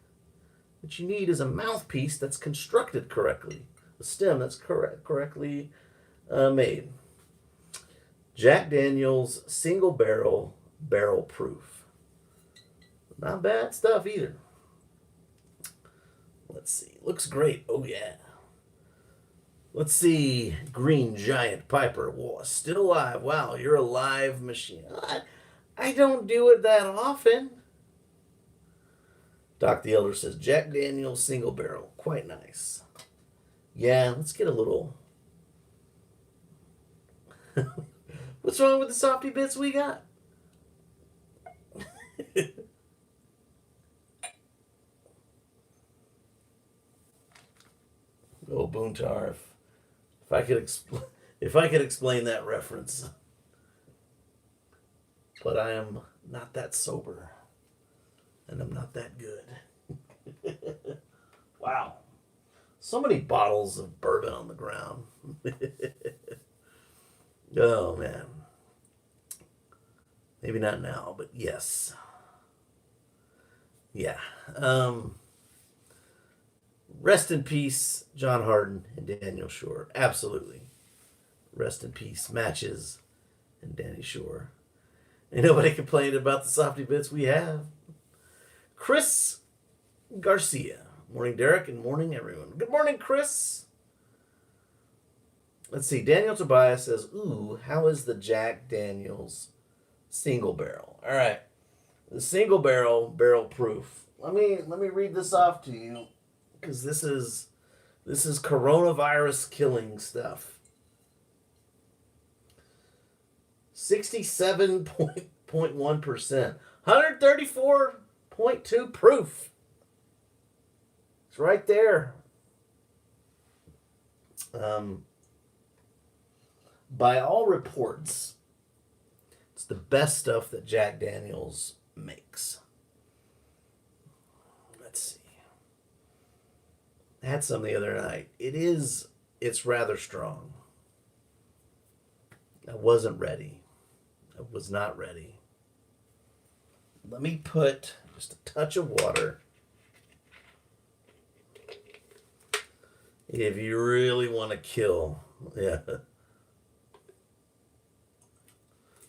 What you need is a mouthpiece that's constructed correctly, a stem that's correctly made. Jack Daniel's single barrel proof. Not bad stuff either. Let's see. Looks great. Oh, yeah. Let's see. Green Giant Piper. Whoa, still alive. Wow, you're a live machine. I don't do it that often. Doc the Elder says, Jack Daniel's single barrel. Quite nice. Yeah, let's get a little... What's wrong with the softy bits we got? Oh, Boontar, if I could explain that reference, but I am not that sober, and I'm not that good. Wow, so many bottles of bourbon on the ground. Oh man, maybe not now, but yes, yeah. Rest in peace, John Harden and Daniel Shore. Absolutely. Rest in peace, Matches and Danny Shore. Ain't nobody complained about the softy bits we have. Chris Garcia. Morning, Derek, and morning, everyone. Good morning, Chris. Let's see. Daniel Tobias says, ooh, how is the Jack Daniels single barrel? All right. The single barrel proof. Let me read this off to you, because this is coronavirus killing stuff. 67.1%. 134.2 proof. It's right there. By all reports, it's the best stuff that Jack Daniels makes. Let's see. I had some the other night. It's rather strong. I wasn't ready. I was not ready. Let me put just a touch of water. If you really want to kill, yeah.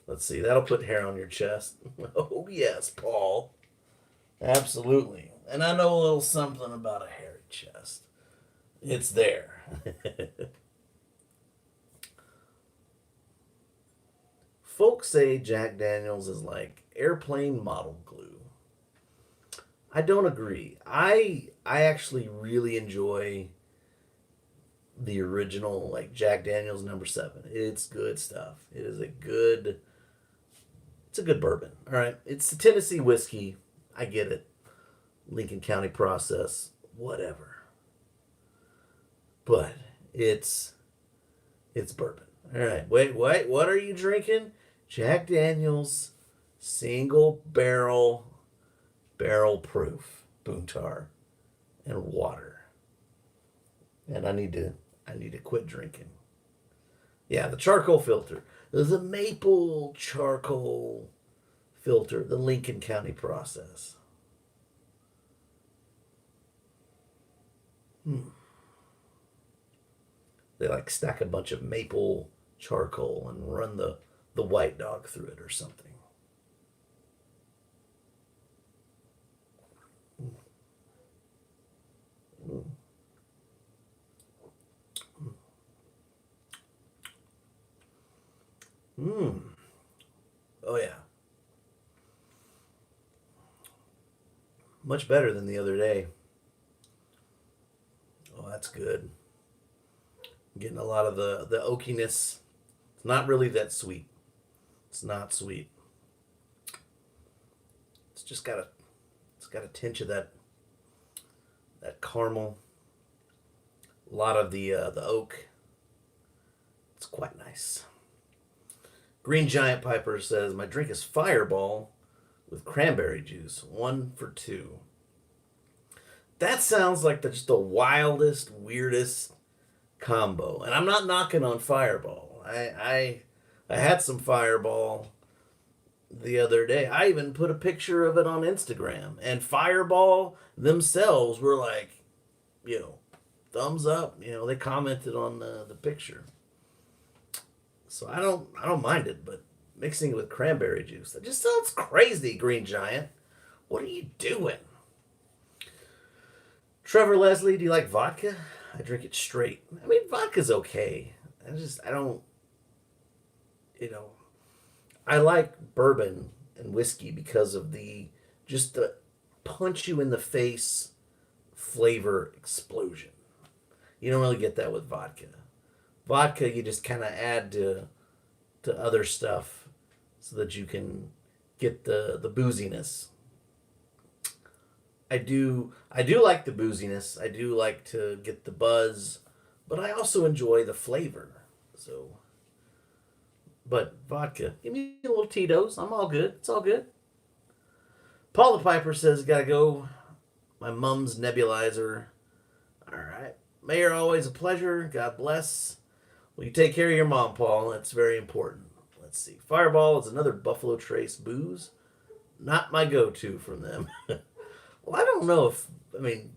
Let's see, that'll put hair on your chest. Oh, yes, Paul. Absolutely. And I know a little something about a hairy chest. It's there. Folks say Jack Daniels is like airplane model glue. I don't agree. I actually really enjoy the original, like Jack Daniels #7. It's good stuff. It's a good bourbon. All right. It's the Tennessee whiskey. I get it. Lincoln County process, whatever. But it's bourbon. All right. Wait. What are you drinking? Jack Daniels single barrel proof Boontar and water. And I need to quit drinking. Yeah, the charcoal filter. The maple charcoal filter, the Lincoln County process. They like stack a bunch of maple charcoal and run the white dog through it or something. Oh yeah. Much better than the other day. Oh, that's good. Getting a lot of the oakiness. It's not really that sweet. It's not sweet. It's got a tinge of that caramel. A lot of the oak. It's quite nice. Green Giant Piper says, my drink is Fireball with cranberry juice. 1 for 2. That sounds like just the wildest, weirdest combo. And I'm not knocking on Fireball. I had some Fireball the other day. I even put a picture of it on Instagram, and Fireball themselves were like, you know, thumbs up. You know, they commented on the picture. So I don't mind it, but mixing it with cranberry juice, that just sounds crazy, Green Giant. What are you doing? Trevor Leslie, do you like vodka? I drink it straight. I mean, vodka's okay. I don't, you know, I like bourbon and whiskey because of just the punch you in the face flavor explosion. You don't really get that with vodka. Vodka, you just kind of add to other stuff so that you can get the booziness. I do like the booziness. I do like to get the buzz, but I also enjoy the flavor. So, but vodka, give me a little Tito's. I'm all good. It's all good. Paul the Piper says, "Gotta go. My mom's nebulizer." All right, Mayor, always a pleasure. God bless. Well, you take care of your mom, Paul. That's very important. Let's see. Fireball is another Buffalo Trace booze. Not my go-to from them. Well, I don't know if, I mean,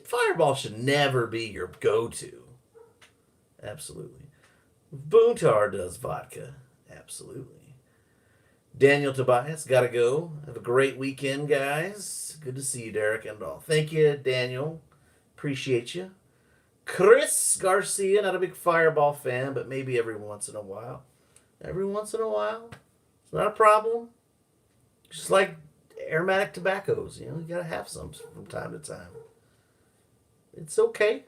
Fireball should never be your go-to. Absolutely. Boontar does vodka. Absolutely. Daniel Tobias, gotta go. Have a great weekend, guys. Good to see you, Derek and all. Thank you, Daniel. Appreciate you. Chris Garcia, not a big Fireball fan, but maybe every once in a while. Every once in a while. It's not a problem. Just like aromatic tobaccos, you gotta have some from time to time. It's okay.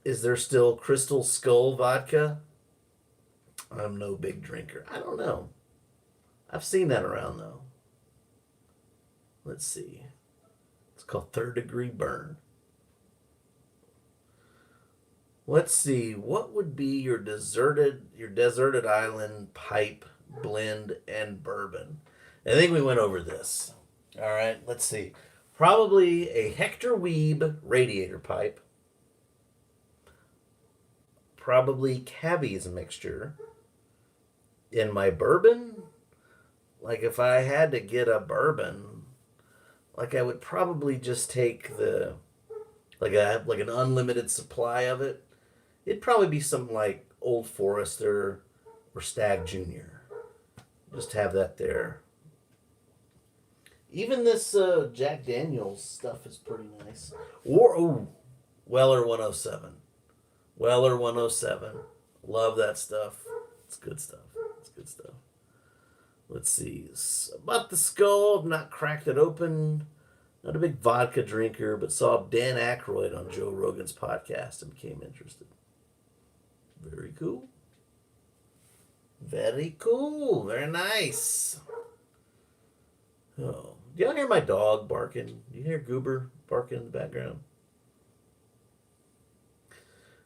Is there still Crystal Skull vodka? I'm no big drinker. I don't know. I've seen that around though. Let's see. It's called Third Degree Burn. Let's see. What would be your deserted island pipe blend and bourbon? I think we went over this. All right, let's see. Probably a Hector Weeb radiator pipe. Probably Cabby's mixture. In my bourbon, like if I had to get a bourbon, like I would probably just take like an unlimited supply of it. It'd probably be something like Old Forester or Stag Junior. Just have that there. Even this Jack Daniels stuff is pretty nice. Or Weller 107. Weller 107. Love that stuff. It's good stuff. It's good stuff. Let's see. About the Skull, I've not cracked it open. Not a big vodka drinker, but saw Dan Aykroyd on Joe Rogan's podcast and became interested. Very cool. Very cool. Very nice. Oh, do y'all hear my dog barking? Do you hear Goober barking in the background?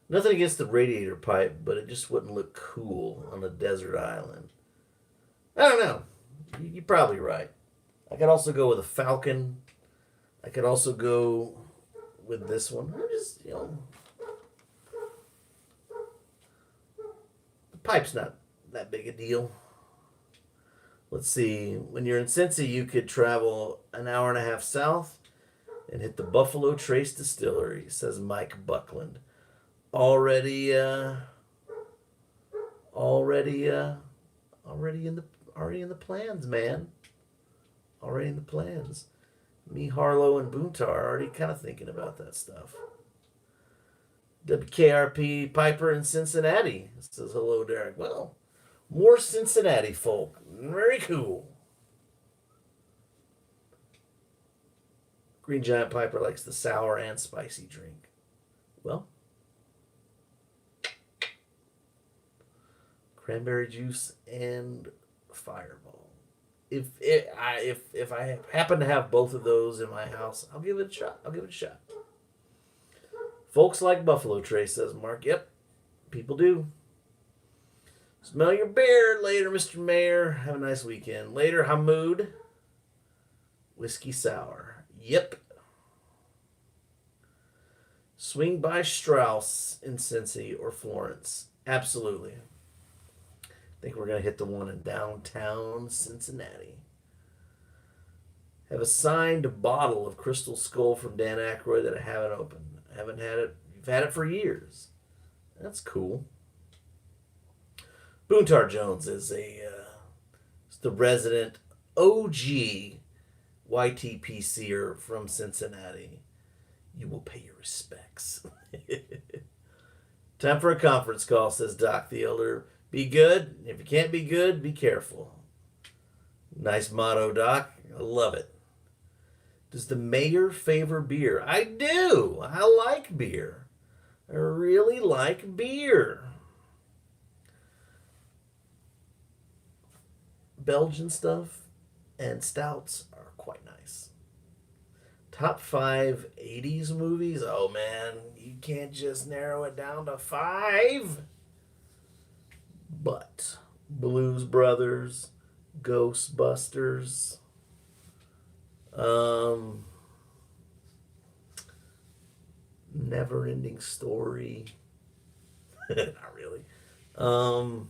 Nothing against the radiator pipe, but it just wouldn't look cool on a desert island. I don't know. You're probably right. I could also go with a Falcon. I could also go with this one. I'm just, the pipe's not that big a deal. Let's see. When you're in Cincy, you could travel an hour and a half south and hit the Buffalo Trace Distillery, says Mike Buckland. Already in the plans, man. Already in the plans. Me, Harlow, and Boontar are already kind of thinking about that stuff. WKRP Piper in Cincinnati says hello, Derek. Well, more Cincinnati folk. Very cool. Green Giant Piper likes the sour and spicy drink. Well, cranberry juice and Fireball. If I happen to have both of those in my house, I'll give it a shot. Folks like Buffalo Trace, says Mark. Yep, people do. Smell your beer later, Mr. Mayor. Have a nice weekend. Later, Hamoud. Whiskey sour. Yep. Swing by Strauss in Cincy or Florence. Absolutely. think we're going to hit the one in downtown Cincinnati. Have a signed bottle of Crystal Skull from Dan Aykroyd that I haven't opened. I haven't had it. You've had it for years. That's cool. Boontar Jones is the resident OG YTPCer from Cincinnati. You will pay your respects. Time for a conference call, says Doc the Elder. Be good. If you can't be good, be careful. Nice motto, Doc. I love it. Does the mayor favor beer? I do. I like beer. I really like beer. Belgian stuff and stouts are quite nice. Top 5 80s movies? Oh man, you can't just narrow it down to 5. But Blues Brothers, Ghostbusters, Never Ending Story. Not really. Oh.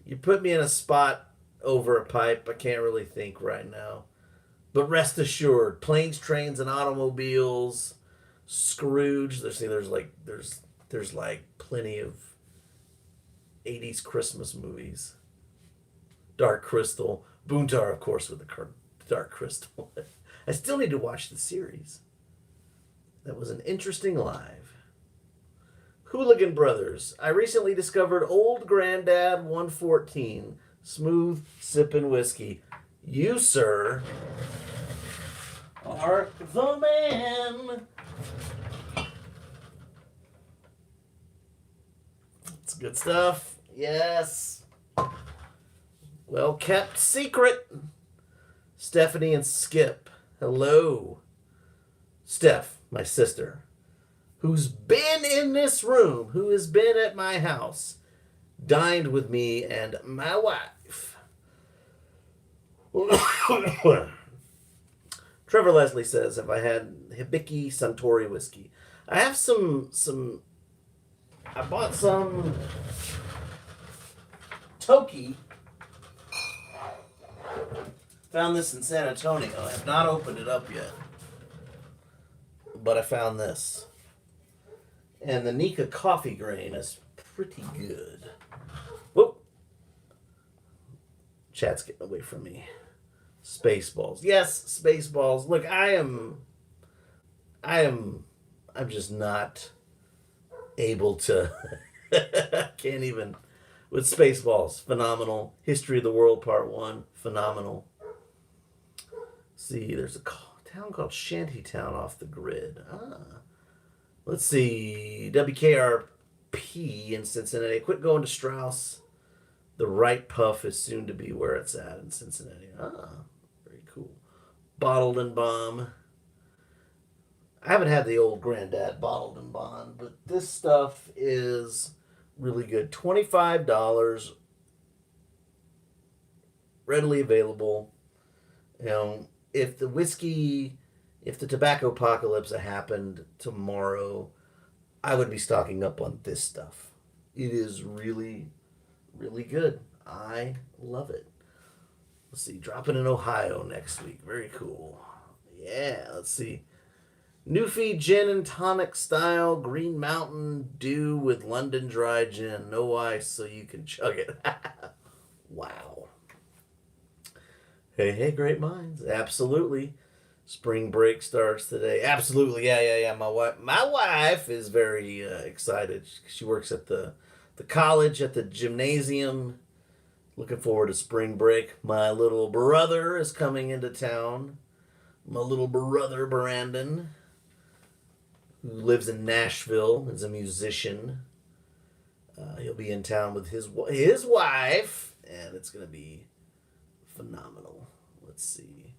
You put me in a spot over a pipe. I can't really think right now. But rest assured, Planes, Trains, and Automobiles, Scrooge. There's like plenty of 80s Christmas movies. Dark Crystal. Boontar, of course, with the Dark Crystal. I still need to watch the series. That was an interesting live. Hooligan Brothers. I recently discovered Old Grandad 114. Smooth sipping whiskey. You, sir, are the man. It's good stuff. Yes. Well kept secret. Stephanie and Skip. Hello. Steph, my sister, who's been in this room, who has been at my house, dined with me and my wife. Trevor Leslie says, have I had Hibiki Suntory whiskey? I have I bought some Toki. Found this in San Antonio. I have not opened it up yet. But I found this. And the Nika coffee grain is pretty good. Whoop. Chat's getting away from me. Spaceballs. Yes, Spaceballs. Look, I'm just not able to. Can't even. With Spaceballs, phenomenal. History of the World Part 1, phenomenal. See, there's a town called Shantytown off the grid. Let's see. WKRP in Cincinnati. Quit going to Strauss. The right puff is soon to be where it's at in Cincinnati. Very cool. Bottled and Bomb. I haven't had the old Granddad Bottled and Bond, but this stuff is really good. $25. Readily available. You know, if the tobacco apocalypse happened tomorrow, I would be stocking up on this stuff. It is really, really good. I love it. Let's see, dropping in Ohio next week. Very cool. Yeah, let's see. Newfie Gin and Tonic Style Green Mountain Dew with London Dry Gin. No ice so you can chug it. Wow. Hey, great minds. Absolutely. Spring break starts today. Absolutely. Yeah. My wife is very excited. She works at the college, at the gymnasium. Looking forward to spring break. My little brother is coming into town. My little brother, Brandon, who lives in Nashville, is a musician. He'll be in town with his wife, and it's going to be phenomenal. Let's see.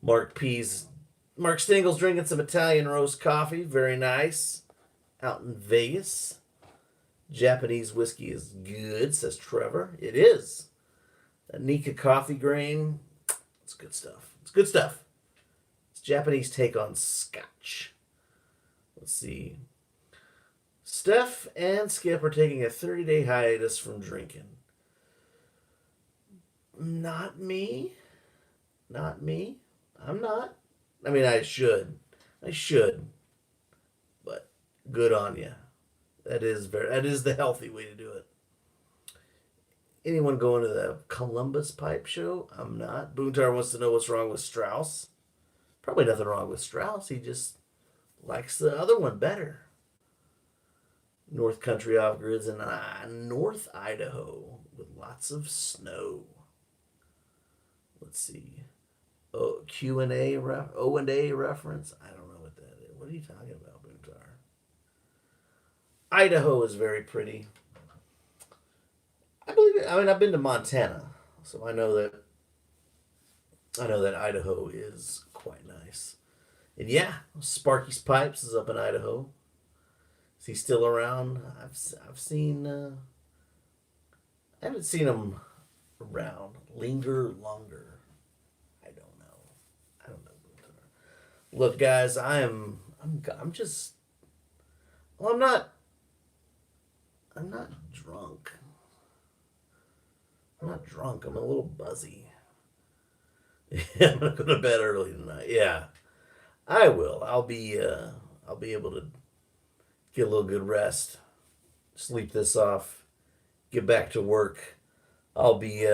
Mark Stingle's drinking some Italian roast coffee. Very nice. Out in Vegas. Japanese whiskey is good, says Trevor. It is. A Nika coffee grain. It's good stuff. It's Japanese take on Scotch. Let's see. Steph and Skip are taking a 30-day hiatus from drinking. Not me. Not me. I'm not. I mean, I should. I should. But good on you. That is the healthy way to do it. Anyone going to the Columbus Pipe Show? I'm not. Boontar wants to know what's wrong with Strauss. Probably nothing wrong with Strauss. He just likes the other one better. North Country off grids in North Idaho with lots of snow. Let's see. Oh, Q&A O&A reference. I don't know what that is. What are you talking about, Boontar? Idaho is very pretty. I believe it. I mean, I've been to Montana, so I know that Idaho is quite nice. And yeah, Sparky's Pipes is up in Idaho. Is he still around? I've seen. I haven't seen him around. Linger longer. I don't know. Look, guys, I'm just. Well, I'm not drunk. I'm not drunk. I'm a little buzzy. I'm gonna go to bed early tonight. Yeah, I will. I'll be able to get a little good rest, sleep this off, get back to work. I'll be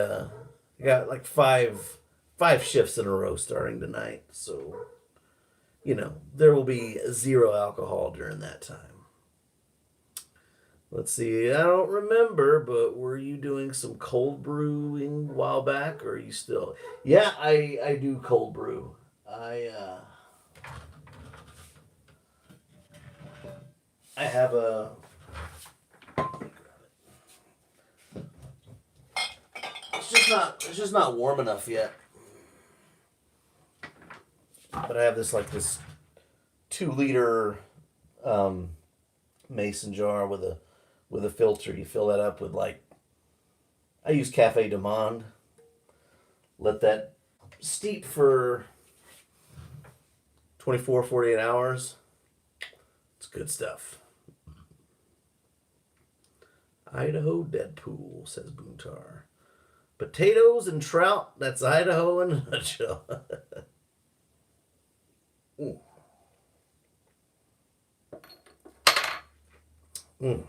got like five shifts in a row starting tonight, so there will be zero alcohol during that time. Let's see. I don't remember, but were you doing some cold brewing a while back, or are you still? Yeah, I do cold brew. I have a. It's just not warm enough yet. But I have this 2-liter mason jar with a filter. You fill that up with I use Cafe de Monde. Let that steep for 24, 48 hours. It's good stuff. Idaho Deadpool, says Boontar. Potatoes and trout, that's Idaho in a nutshell. Mm. Mm.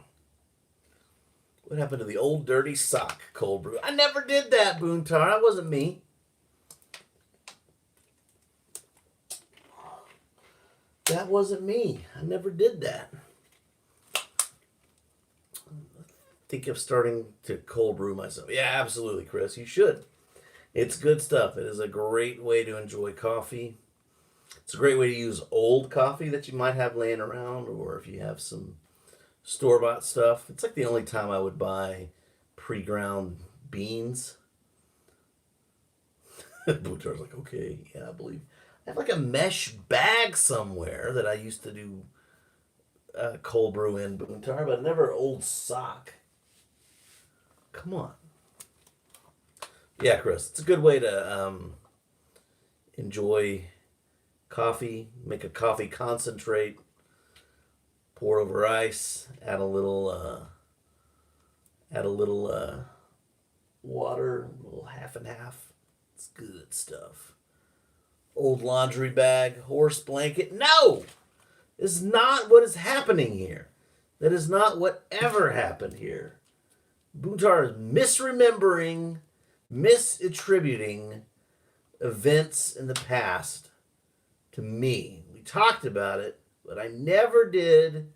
What happened to the old dirty sock cold brew? I never did that, Boontar. That wasn't me. That wasn't me. I never did that. Think of starting to cold brew myself. Yeah, absolutely, Chris. You should. It's good stuff. It is a great way to enjoy coffee. It's a great way to use old coffee that you might have laying around, or if you have some store-bought stuff. It's like the only time I would buy pre-ground beans. Bootar's like, okay, yeah, I believe. I have like a mesh bag somewhere that I used to do cold brew in, Boontar, but never old sock. Come on. Yeah, Chris, it's a good way to enjoy coffee. Make a coffee concentrate. Pour over ice. Add a little water, a little half and half. It's good stuff. Old laundry bag, horse blanket. No! This is not what is happening here. That is not what ever happened here. Boontar is misremembering, misattributing events in the past to me. We talked about it, but I never did.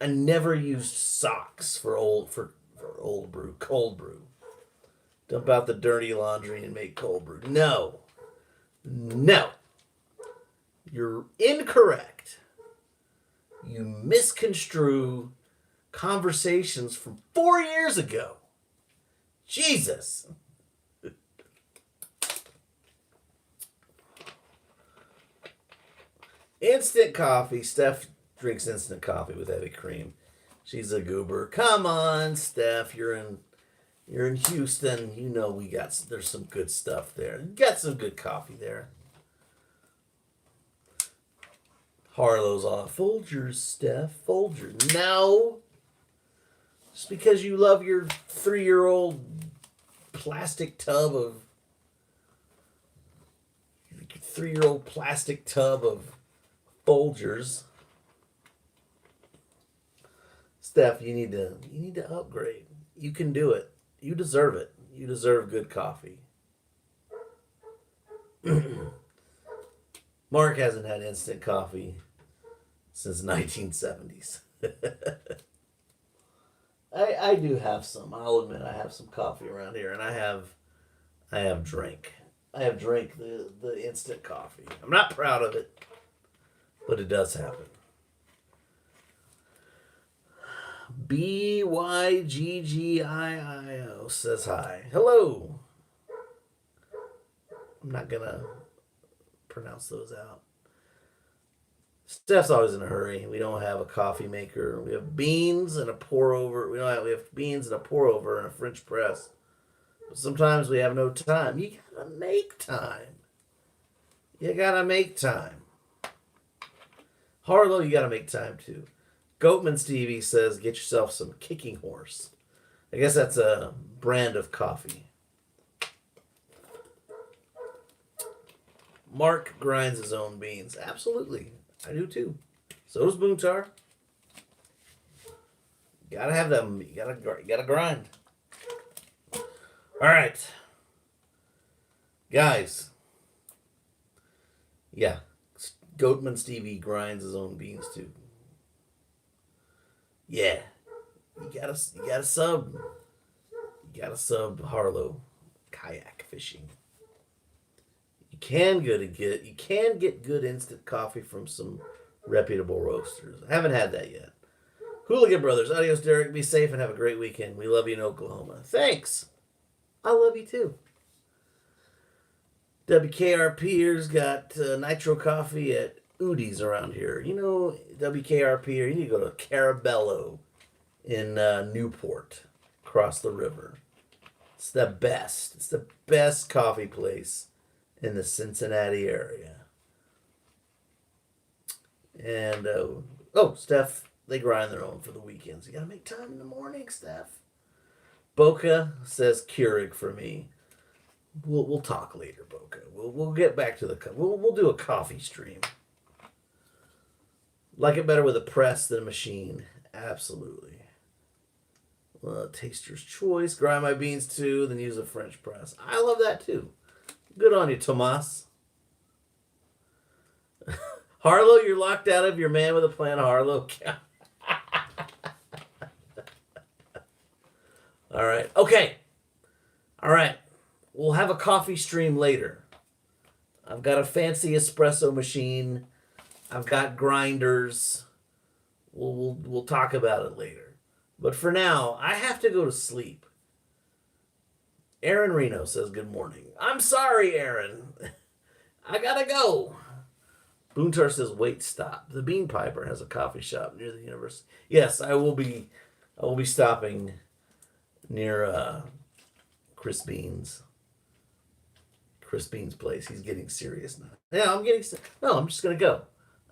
I never used socks for old brew, cold brew. Dump out the dirty laundry and make cold brew. No. You're incorrect. You misconstrue conversations from 4 years ago. Jesus. Instant coffee. Steph drinks instant coffee with heavy cream. She's a goober. Come on, Steph. You're in Houston. You know there's some good stuff there. You got some good coffee there. Harlow's on. Folgers, Steph. Folgers. No. Just because you love your 3-year-old plastic tub of 3-year-old plastic tub of Folgers. Steph, you need to upgrade. You can do it. You deserve it. You deserve good coffee. Mark hasn't had instant coffee since 1970s. I do have some. I'll admit I have some coffee around here, and I have drank the instant coffee. I'm not proud of it, but it does happen. BYGGIIO says hi. Hello. I'm not gonna pronounce those out. Steph's always in a hurry. We don't have a coffee maker. We have beans and a pour over. We have beans and a pour over and a French press. But sometimes we have no time. You gotta make time. You gotta make time. Harlow, you gotta make time too. Goatman Stevie says, get yourself some Kicking Horse. I guess that's a brand of coffee. Mark grinds his own beans. Absolutely. I do too. So does Boontar. Gotta have them. You gotta grind. All right. Guys. Yeah. Goatman Stevie grinds his own beans too. Yeah. You gotta sub. You gotta sub Harlow kayak fishing. You can get good instant coffee from some reputable roasters. I haven't had that yet. Hooligan Brothers, adios, Derek. Be safe and have a great weekend. We love you in Oklahoma. Thanks. I love you too. WKRPers got nitro coffee at Udi's around here. You know, WKRP, or you need to go to Carabello in Newport, across the river. It's the best. It's the best coffee place in the Cincinnati area. And, Steph, they grind their own for the weekends. You gotta make time in the morning, Steph. Boca says Keurig for me. We'll talk later, Boca. We'll get back to we'll do a coffee stream. Like it better with a press than a machine. Absolutely. Taster's choice. Grind my beans too, then use a French press. I love that too. Good on you, Tomas. Harlow, you're locked out of your man with a plan, Harlow. All right. Okay. All right. We'll have a coffee stream later. I've got a fancy espresso machine. I've got grinders. We'll talk about it later. But for now, I have to go to sleep. Aaron Reno says good morning. I'm sorry, Aaron. I gotta go. Boontar says, wait, stop. The Bean Piper has a coffee shop near the university. Yes, I will be stopping near Chris Bean's place. He's getting serious now. Yeah, I'm just gonna go.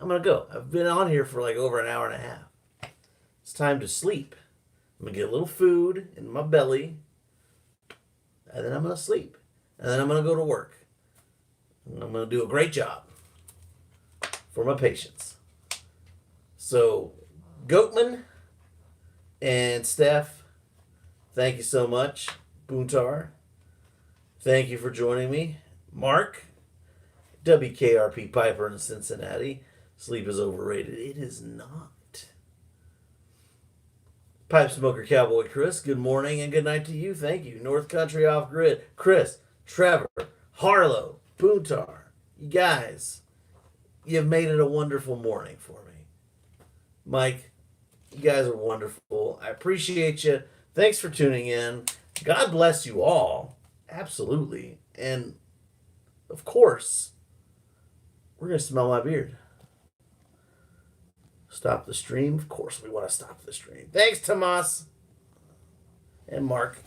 I'm gonna go. I've been on here for like over an hour and a half. It's time to sleep. I'm gonna get a little food in my belly, and then I'm gonna sleep. And then I'm gonna go to work. And I'm gonna do a great job for my patients. So, Goatman and Steph, thank you so much. Boontar, thank you for joining me. Mark, WKRP Piper in Cincinnati, sleep is overrated. It is not. Pipe Smoker Cowboy Chris, good morning and good night to you. Thank you. North Country Off Grid, Chris, Trevor, Harlow, Boontar, you guys, you've made it a wonderful morning for me. Mike, you guys are wonderful. I appreciate you. Thanks for tuning in. God bless you all. Absolutely. And, of course, we're going to smell my beard. Stop the stream. Of course we want to stop the stream. Thanks, Tomas and Mark.